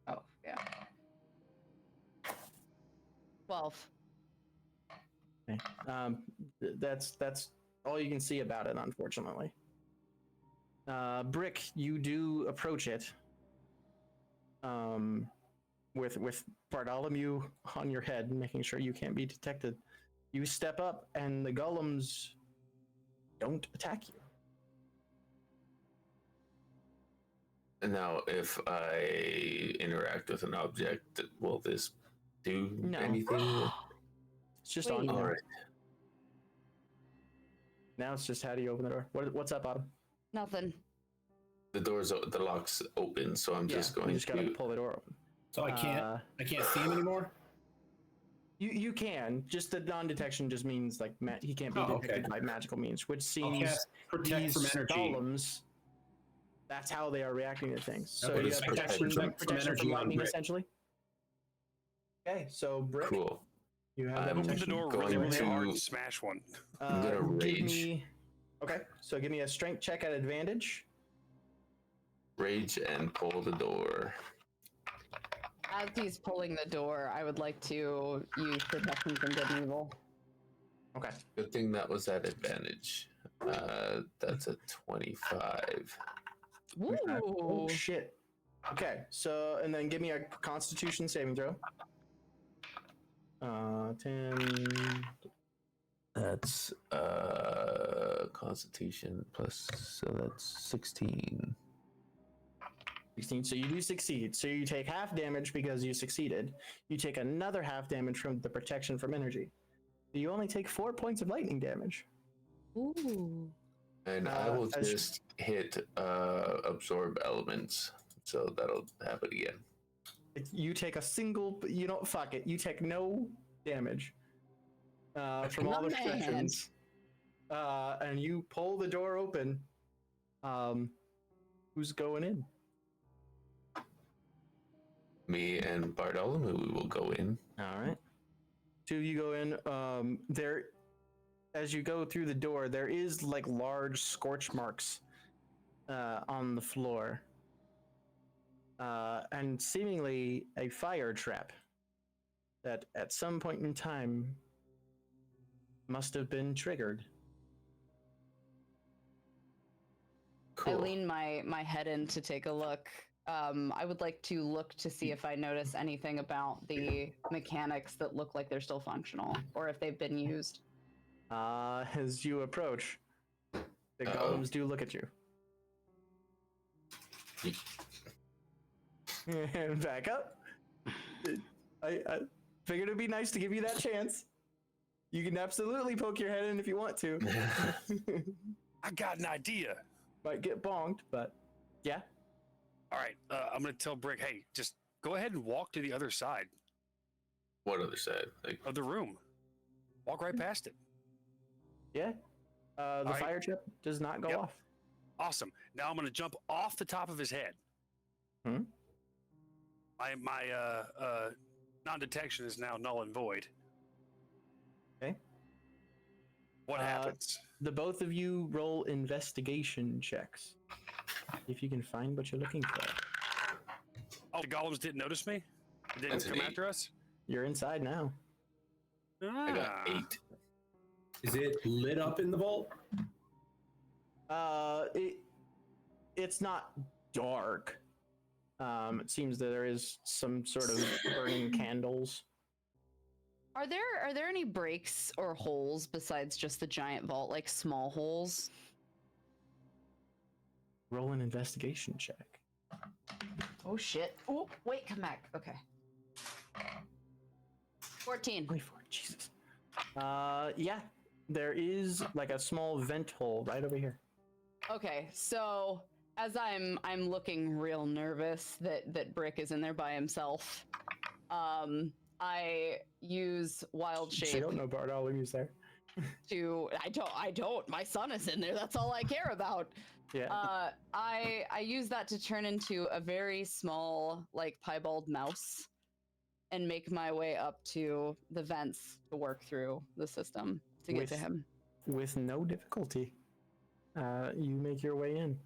Oh, yeah. 12. Okay. That's all you can see about it, unfortunately. Brick, you do approach it. With Bartholomew on your head, making sure you can't be detected. You step up, and the golems don't attack you. Now, if I interact with an object, will this do No. anything? It's just Wait. on you. All Now. right. Now it's just how do you open the door? What's up, Autumn? Nothing. The lock's open, so I'm just going you just gotta to. pull the door open. So I can't see him anymore. You can. Just the non-detection just means like he can't be Oh, detected okay. by magical means, which I'll seems cast protect these from energy. golems. That's how they are reacting to things. So Okay, you just have protection protect from from energy on lightning, Brick. essentially. Okay, so Brick, Cool. you have that I'm Open the protection. door going really, really to- hard and smash one. I'm gonna Give rage. me. Okay, so give me a strength check at advantage. Rage and pull the door. As he's pulling the door, I would like to use protection from good and evil. Okay. Good thing that was at advantage. That's a 25. Oh Ooh. shit. Okay, so and then give me a Constitution saving throw. 10. That's Constitution plus, so that's 16. 16. So you do succeed. So you take half damage because you succeeded. You take another half damage from the protection from energy. You only take 4 points of lightning damage. Ooh. And I will as- just hit absorb elements, so that'll happen again. You take a single. You don't fuck it. You take no damage from all the My man. restrictions. And you pull the door open. Who's going in? Me and Bartholomew, we will go in. All right. Two of you go in. There, as you go through the door, there is like large scorch marks on the floor, and seemingly a fire trap that at some point in time must have been triggered. Cool. I lean my head in to take a look. I would like to look to see if I notice anything about the mechanics that look like they're still functional, or if they've been used. As you approach, the Uh-oh. golems do look at you. And back up. I figured it'd be nice to give you that chance. You can absolutely poke your head in if you want to. I got an idea. Might get bonked, but yeah. All right, I'm gonna tell Brick, hey, just go ahead and walk to the other side What other side? Like, of the room. Walk right past it. Yeah. The Alright. fire chip does not go Yep. off. Awesome. Now I'm gonna jump off the top of his head. Hmm? My non-detection is now null and void. Okay. What happens? The both of you roll investigation checks. If you can find what you're looking for. Oh, the golems didn't notice me? They didn't That's an come 8. after us? You're inside now. I got Ah. 8. Is it lit up in the vault? It's not dark. It seems that there is some sort of burning candles. Are there any breaks or holes besides just the giant vault, like small holes? Roll an investigation check. Oh shit! Oh wait, come back. Okay. 14. 24, Jesus. Yeah, there is like a small vent hole right over here. Okay, so as I'm looking real nervous that Brick is in there by himself, I use wild She shape don't know Bartholomew's there. to I don't my son is in there, that's all I care about. Yeah. I use that to turn into a very small like piebald mouse and make my way up to the vents to work through the system to get to With- him. With no difficulty, you make your way in.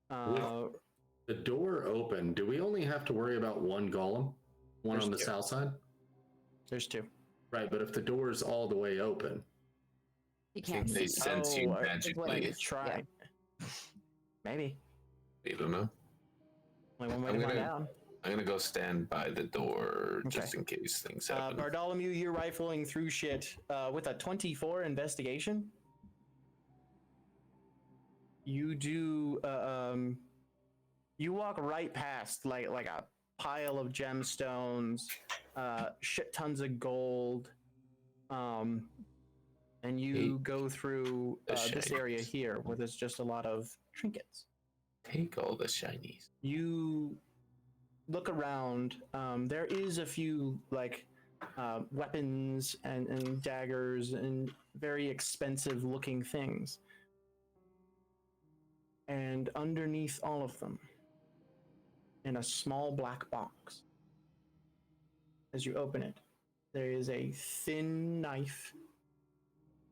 The door open. Do we only have to worry about one golem? One There's on the 2. south side? There's two. Right, but if the door's all the way open, You I think can't they see. sense you Oh, I- magically. Yeah. Try. Maybe. I don't know. Only one way I'm to find gonna- out. I'm gonna go stand by the door just Okay. in case things happen. Bartholomew, you're rifling through shit with a 24 investigation. You do. You walk right past like a pile of gemstones, shit tons of gold, and you go through the this area shinies. here where there's just a lot of trinkets. Take all the shinies. You look around. There is a few like weapons and daggers and very expensive looking things. And underneath all of them, in a small black box, as you open it, there is a thin knife,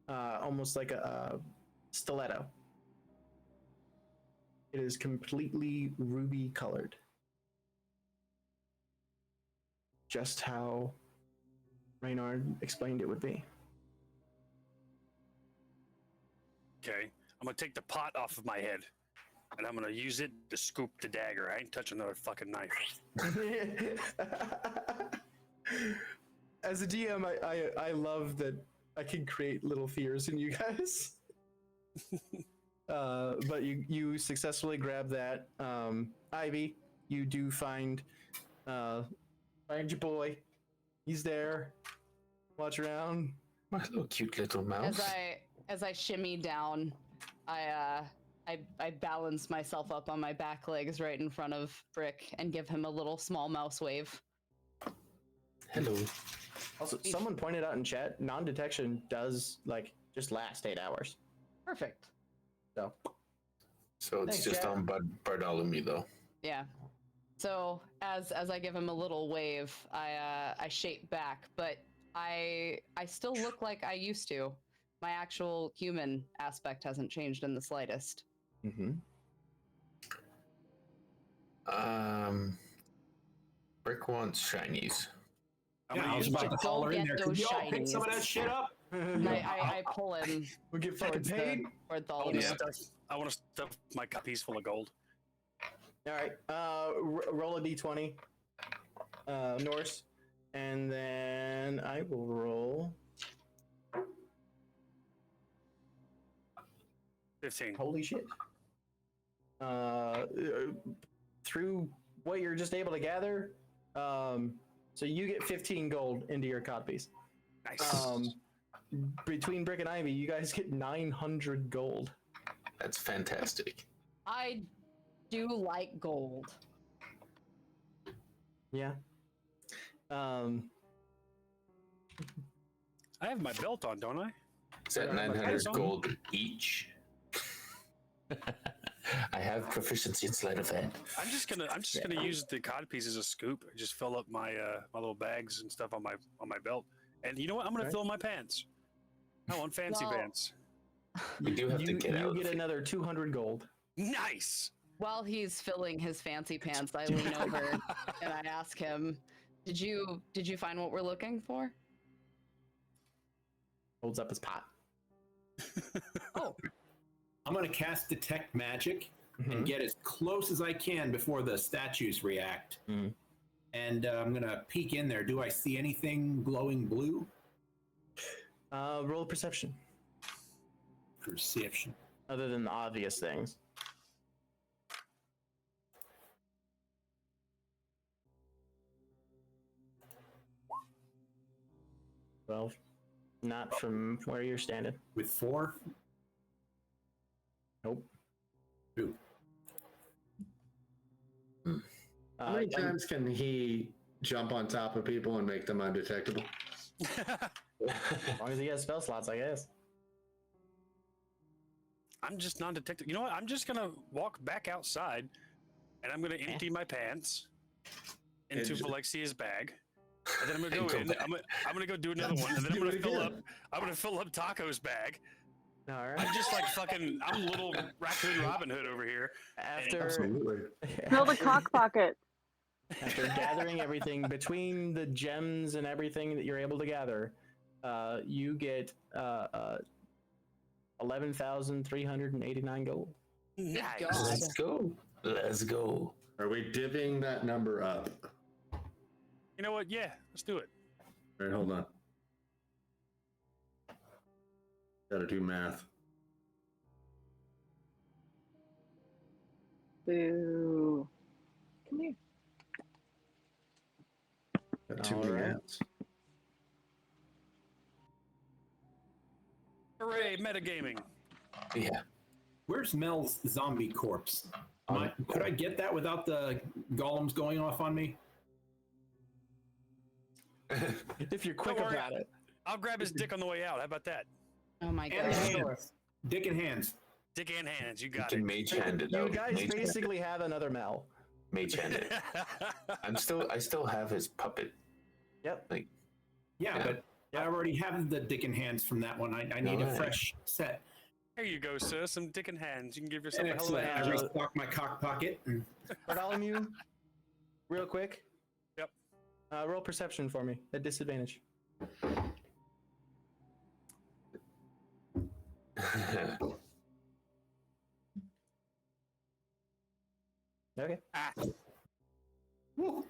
almost like a stiletto. It is completely ruby colored. Just how Reynard explained it would be. Okay, I'm gonna take the pot off of my head, and I'm gonna use it to scoop the dagger. I ain't touching another fucking knife. As a DM, I love that I can create little fears in you guys. But you successfully grab that. Ivy, you do find your boy. He's there. Watch around. My little cute little mouse. As I shimmy down, I balance myself up on my back legs right in front of Brick and give him a little small mouse wave. Hello. Also, someone pointed out in chat, non-detection does like just last 8 hours. Perfect. So So it's Thanks, just Jack. on Bartholomew though. Yeah. So as I give him a little wave, I shape back, but I still look like I used to. My actual human aspect hasn't changed in the slightest. mm-hmm. Brick wants shinies. I'm Yeah, gonna I was use about my, to Go holler in get there. those Could you all pick some of shinies. that shit up? And I pull him We get fucking towards paid. Bartholomew. I want to stuff my piece full of gold. All right. Roll a d20, Norse, and then I will roll. 15. Holy shit. Through what you're just able to gather, so you get 15 gold into your codpiece. Nice. Between Brick and Ivy, you guys get 900 gold. That's fantastic. I do like gold. Yeah. I have my belt on, don't I? Is that Yeah, 900 my- gold each? I have proficiency in sleight of hand. I'm just gonna use the codpiece as a scoop. Just fill up my my little bags and stuff on my belt. And you know what? I'm gonna Okay. fill my pants. I want fancy Well- pants. We do have to get You out. get of here. another 200 gold. Nice. While he's filling his fancy pants, I lean over and I ask him, "Did you find what we're looking for?" Holds up his pot. Oh, I'm going to cast Detect Magic Mhm. and get as close as I can before the statues react. Mhm. And I'm going to peek in there. Do I see anything glowing blue? Roll perception, Perception. other than the obvious things. Well, not from where you're standing. With 4? Nope. 2. how many times can he jump on top of people and make them undetectable? As long as he has spell slots, I guess. I'm just non-detective. You know what? I'm just gonna walk back outside, and I'm gonna empty my pants into And- Valexia's bag, and then I'm gonna And go go in. back. I'm gonna go do another one, and then I'm Do gonna it fill up. again. I'm gonna fill up Taco's bag. All right. I'm just like fucking. I'm little Raccoon Robin Hood over here. After Absolutely. Build a cock pocket. After gathering everything between the gems and everything that you're able to gather, you get 11,389 gold. Nice. Let's go. Let's go. Are we divvying that number up? You know what? Yeah, let's do it. All right, hold on. Gotta do math. Boo. Come here. Got too All many right. maths. Hooray, metagaming. Yeah. Where's Mel's zombie corpse? Could I get that without the golems going off on me? If you're quick Don't worry. about it. I'll grab his dick on the way out. How about that? Oh my And god. hands. Dick and hands. Dick and hands. You You got can it. mage hand it You out. guys Mage hand it. basically have another Mel. Mage hand it. I still have his puppet. Yep. Like, Yeah, Yeah. but I already have the dick and hands from that one. I need a Alright. fresh set. Here you go, sir. Some dick and hands. You can give yourself a hell of Excellent. a I hand. restock my cock pocket. And Bartholomew, real quick. Yep. Roll perception for me at disadvantage. Okay. Ah, woo,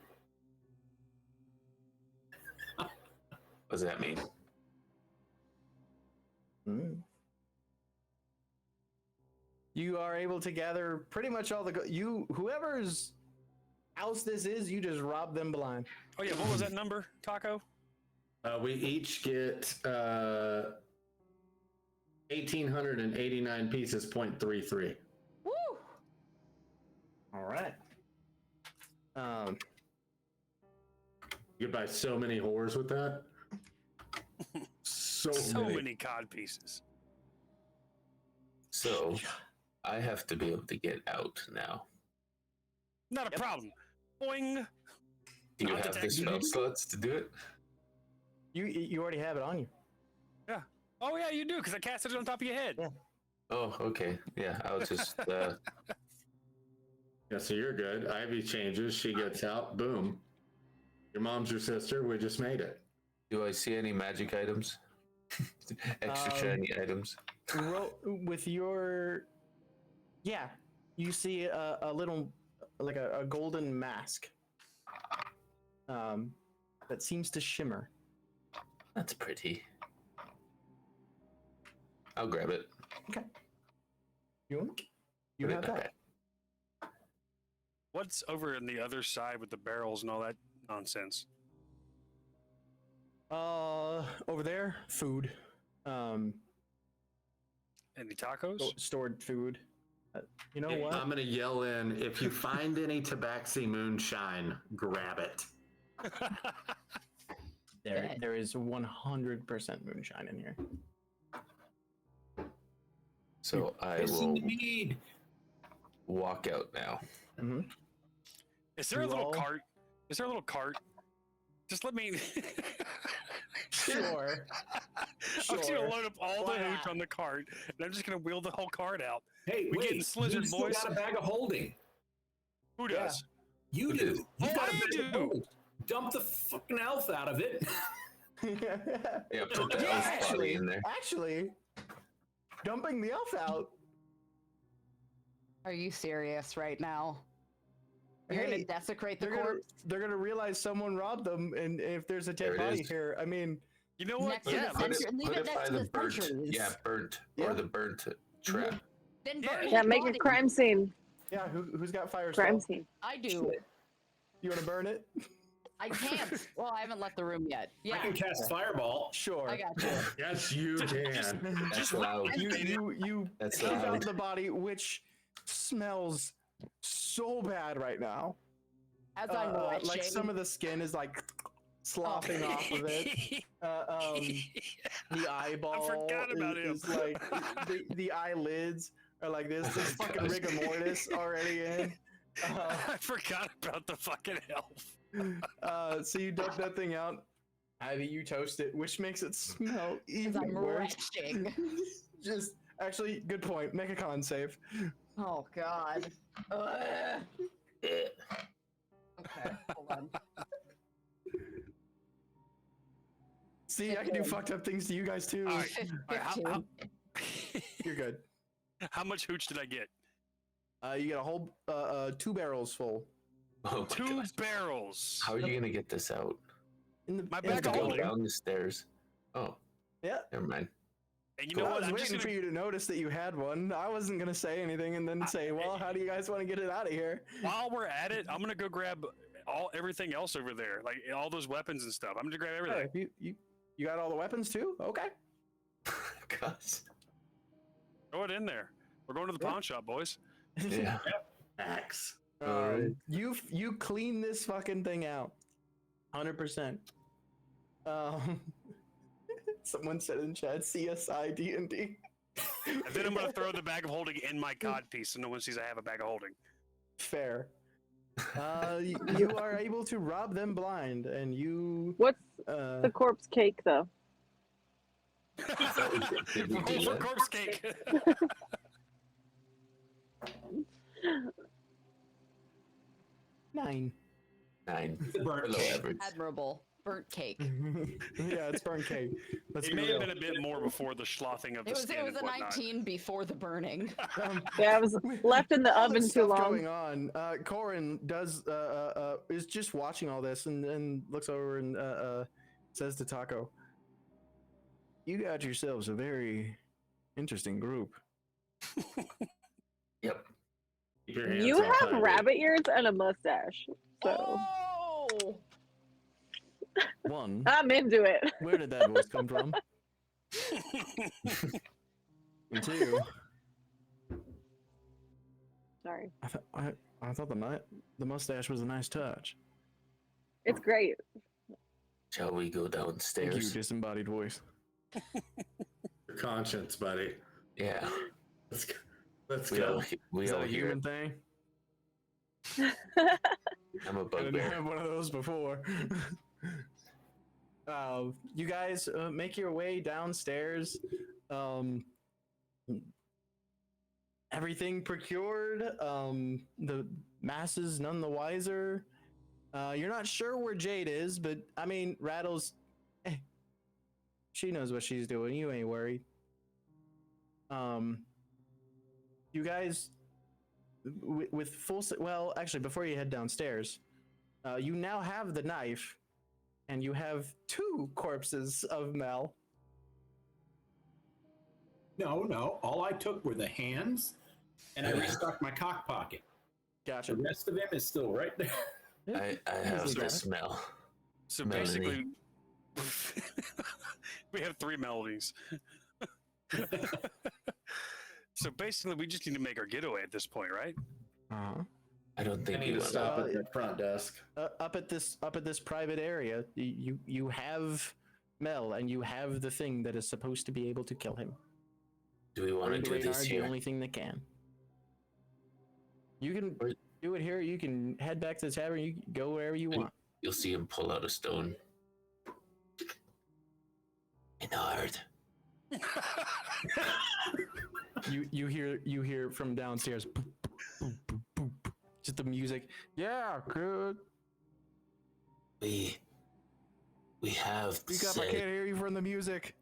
what does that mean? You are able to gather pretty much all the whoever's house this is, you just rob them blind. oh yeah, what was that number, Taco? We each get 1,889 pieces, 0.33. Woo! All right. You could buy so many whores with that. So many cod pieces. So, I have to be able to get out now. Not a problem. Boing. Do you Not have the detected. spell slots to do it? You already have it on you. Yeah. Oh yeah, you do, because I casted it on top of your head. Yeah. Oh, okay. Yeah, I was just. Yeah, so you're good. Ivy changes. She gets out. Boom. Your mom's your sister. We just made it. Do I see any magic items? Extra shiny items? Roll with your. Yeah, you see a little, like a golden mask. That seems to shimmer. That's pretty. I'll grab it. You Put it have that. back. What's over on the other side with the barrels and all that nonsense? Over there, food. Any tacos? Stored food. You know Hey, what? I'm gonna yell in. If you find any Tabaxi moonshine, grab it. There is 100% moonshine in here. So I it's in will the mead. walk out now. Mm-hmm. Is there a You little all- cart? Is there a little cart? Just let me. Sure. I'm just gonna Sure. load up all Why the hooch not? on the cart, and I'm just gonna wheel the whole cart out. Hey, We wait. getting slizzard, you still boys? got a bag of holding. Who Yeah. does? You Who do. does? You Oh, got a I bag do. of holding. Dump the fucking elf out of it. Yeah, put the Yeah, elf body in there. actually, dumping the elf out. Are you serious right now? You're Hey, gonna desecrate the They're gonna corpse? realize someone robbed them, and if there's a There dead it body is. here, I mean, You know what? Next to Yeah, the Put center- it, leave put it it next by to the the burnt. sentries. Yeah, burnt. Yeah. Or the burnt trap. Then Yeah. burn his Yeah, make body. a crime scene. yeah, who's got fire? Crime spell? scene. I do. You want to burn it? I can't. Well, I haven't left the room yet. I Yeah, can cast fireball. Sure. I got you. Yes, you can. That's loud. You That's take out loud. the body, which smells so bad right now. As I'm watching. Like some of the skin is like sloughing off of it. The eyeball forgot about him. is like the eyelids are like this. There's fucking rigor mortis already in. I forgot about the fucking elf. So you dump that thing out. Ivy, you toast it, which makes it smell As even I'm worse. retching. Just actually, good point. Make a con save. Oh God. Ugh. Okay. See, I can do fucked up things to you guys too. All right. All right, 15. You're good. how much hooch did I get? You get a whole 2 barrels full. Oh my 2 gosh. barrels. How are you gonna get this out? In the, My in the You have bag to of go cart. down the stairs. Oh, Yeah. never mind. And you know I what? was I'm just waiting gonna. for you to notice that you had one. I wasn't gonna say anything and then say, "Well, how do you guys want to get it out of here?" While we're at it, I'm gonna go grab everything else over there, like all those weapons and stuff. I'm gonna grab everything. Hey, you got all the weapons too? Okay. Gosh. Throw it in there. We're going to the pawn shop, boys. Yeah. Axe. Alright. You clean this fucking thing out, 100%. Someone said in chat, CSI D&D. And then I'm gonna throw the bag of holding in my cod piece, so no one sees I have a bag of holding. Fair. You are able to rob them blind, and you. What's Uh, the corpse cake though? Did we Roll do for that? corpse cake. 9. 9. Burnt Below cake. average. Admirable. Burnt cake. Yeah, it's burnt cake. Let's It be may real. have been a bit more before the slothing of the It was skin a and whatnot. 19 before the burning. Yeah, I was left in the All oven this too stuff long. going on. Corin does is just watching all this and looks over and says to Taco, "You got yourselves a very interesting group." Yep. Keep your hands You off have my rabbit ears and a mustache, so Oh! One, I'm into it. where did that voice come from? And 2, Sorry, I thought the mustache was a nice touch. it's great. Shall we go Thank you, downstairs? disembodied voice. Your conscience, buddy. Yeah. Let's go. Let's We go. all, we Is all that a hear human it. thing? I'm a I didn't bugbear. have one of those before. You guys make your way downstairs. Everything procured. The masses none the wiser. You're not sure where Jade is, but I mean, Rattles. She knows what she's doing. You ain't worried. You guys, with full. Well, actually, before you head downstairs, you now have the knife, and you have 2 corpses of Mel. No. All I took were the hands, and I restuck my cock pocket. Gotcha. The rest of him is still right there. I have Easily the got it. smell. So Melanie. basically, we have 3 melodies. So basically, we just need to make our getaway at this point, right? Uh-huh. I don't I think need you to want stop to- at the front desk. Up at this private area, you have Mel, and you have the thing that is supposed to be able to kill him. Do we want to do Radar, this the here? only thing that can. You can Where- do it here. You can head back to the tavern. You can go wherever you want. You'll see him pull out a stone. Menard. You hear from downstairs. Boop, boop, boop, boop, boop. Just the music. Yeah, good. We have Speak up! I said, can't hear you from the music.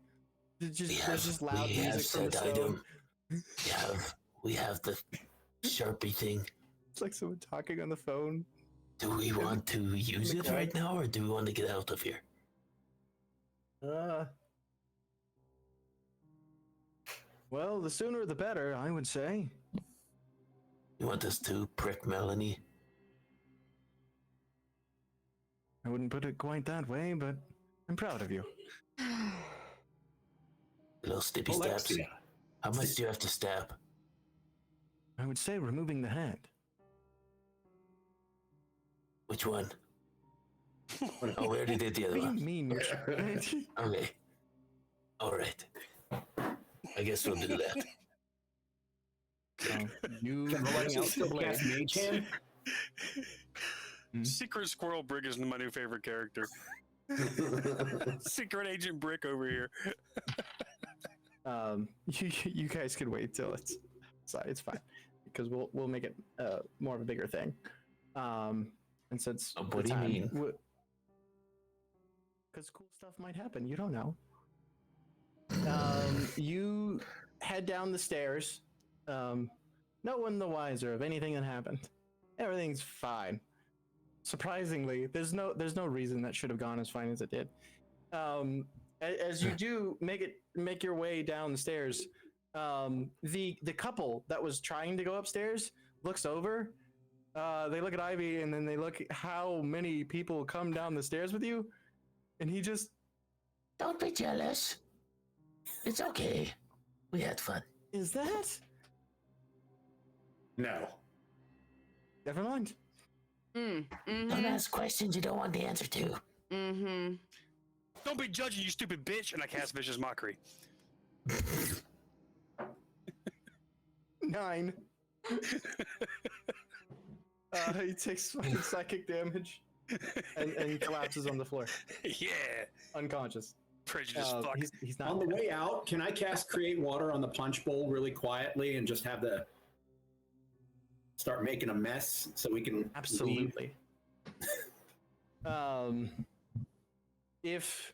It's we just, have, there's just loud we have music from the said stone. item. We have the Sharpie thing. It's like someone talking on the phone. Do we want to use the it right now, or do we want to get out of here? Well, the sooner the better, I would say. You want us to prick Melanie? I wouldn't put it quite that way, but I'm proud of you. Little stippy stabs. Alexia. How much do you have to stab? I would say removing the head. Which one? Oh, we already did the What other do you one. mean? Okay. All right. I guess we'll do that. You Can bring Alexia out the still cast blade. Mage Hand? Secret Squirrel Brick is my new favorite character. Secret Agent Brick over here. You guys can wait till it's fine because we'll make it more of a bigger thing. And since What do you mean? because cool stuff might happen. You don't know. You head down the stairs. No one the wiser of anything that happened. Everything's fine. Surprisingly, there's no reason that should have gone as fine as it did. As you do make your way down the stairs, the couple that was trying to go upstairs looks over. They look at Ivy, and then they look at how many people come down the stairs with you, and he just... Don't be jealous. It's okay. We had fun. Is that? No. Never mind. Don't Mm-hmm. ask questions you don't want the answer to. Mm-hmm. Don't be judging, you stupid bitch. And I cast vicious mockery. 9. He takes fucking psychic damage and collapses on the floor, Yeah. unconscious. Prejudice fuck. He's not On the dead. way out, can I cast Create Water on the punch bowl really quietly and just have the start making a mess so we can leave? Absolutely. If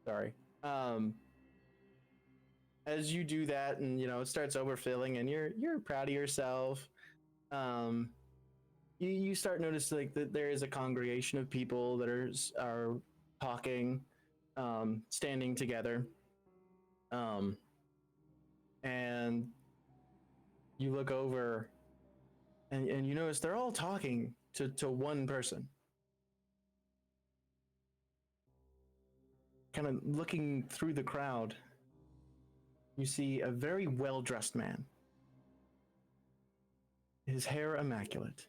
sorry. As you do that, and it starts overfilling, and you're proud of yourself. You start noticing like that there is a congregation of people that are talking, standing together. And you look over, and you notice they're all talking to one person. Kind of looking through the crowd, you see a very well-dressed man. His hair immaculate.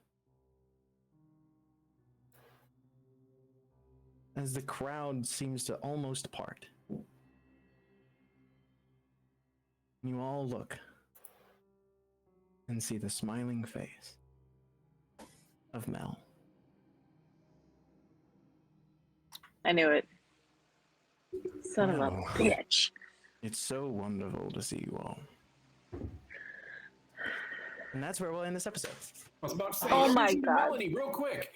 As the crowd seems to almost part, you all look and see the smiling face of Mel. I knew it. Son of a Wow. bitch. It's so wonderful to see you all. And that's where we'll end this episode. I was about to say, Oh my listen to God. Melanie, real quick.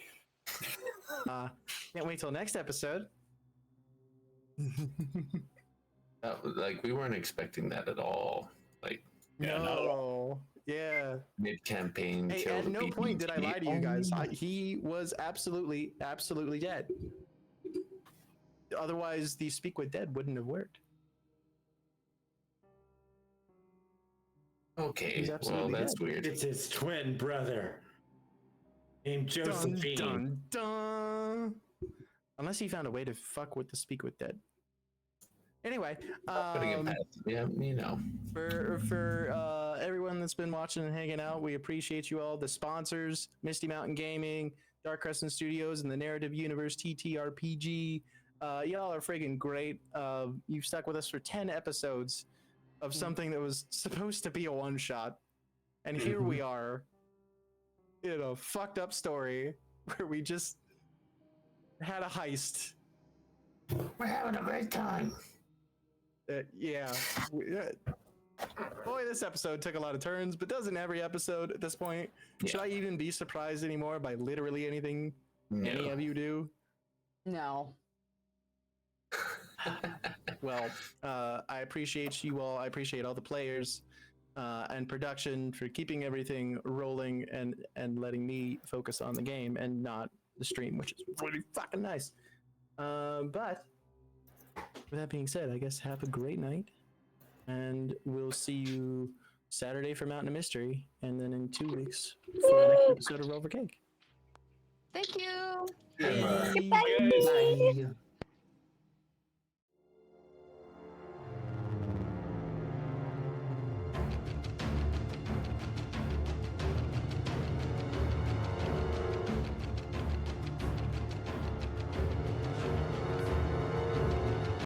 Can't wait till next episode. Like, we weren't expecting that at all. Like, No. Yeah. mid-campaign. Hey, kill at the no point did I BBT. lie to you guys. He was absolutely dead. Otherwise, the Speak with Dead wouldn't have worked. Okay, He's well, absolutely that's dead. weird. It's his twin brother named Josephine. Dun, dun, dun. Unless he found a way to fuck with the Speak with Dead. Anyway, Putting it past, yeah, for everyone that's been watching and hanging out, we appreciate you all. The sponsors: Misty Mountain Gaming, Dark Crescent Studios, and the Narrative Universe TTRPG. Y'all are friggin' great. You've stuck with us for 10 episodes of something that was supposed to be a one-shot, and here we are in a fucked up story where we just had a heist. we're having a great time. Yeah. Boy, this episode took a lot of turns, but doesn't every episode at this point? Yeah. Should I even be surprised anymore by literally anything any No. of you do? No. Well, I appreciate you all. I appreciate all the players and production for keeping everything rolling and letting me focus on the game and not the stream, which is really fucking nice. But with that being said, I guess have a great night, and we'll see you Saturday for Mountain of Mystery, and then in 2 weeks for the next episode of Roll for Cake. Thank you. Bye. Bye. Bye.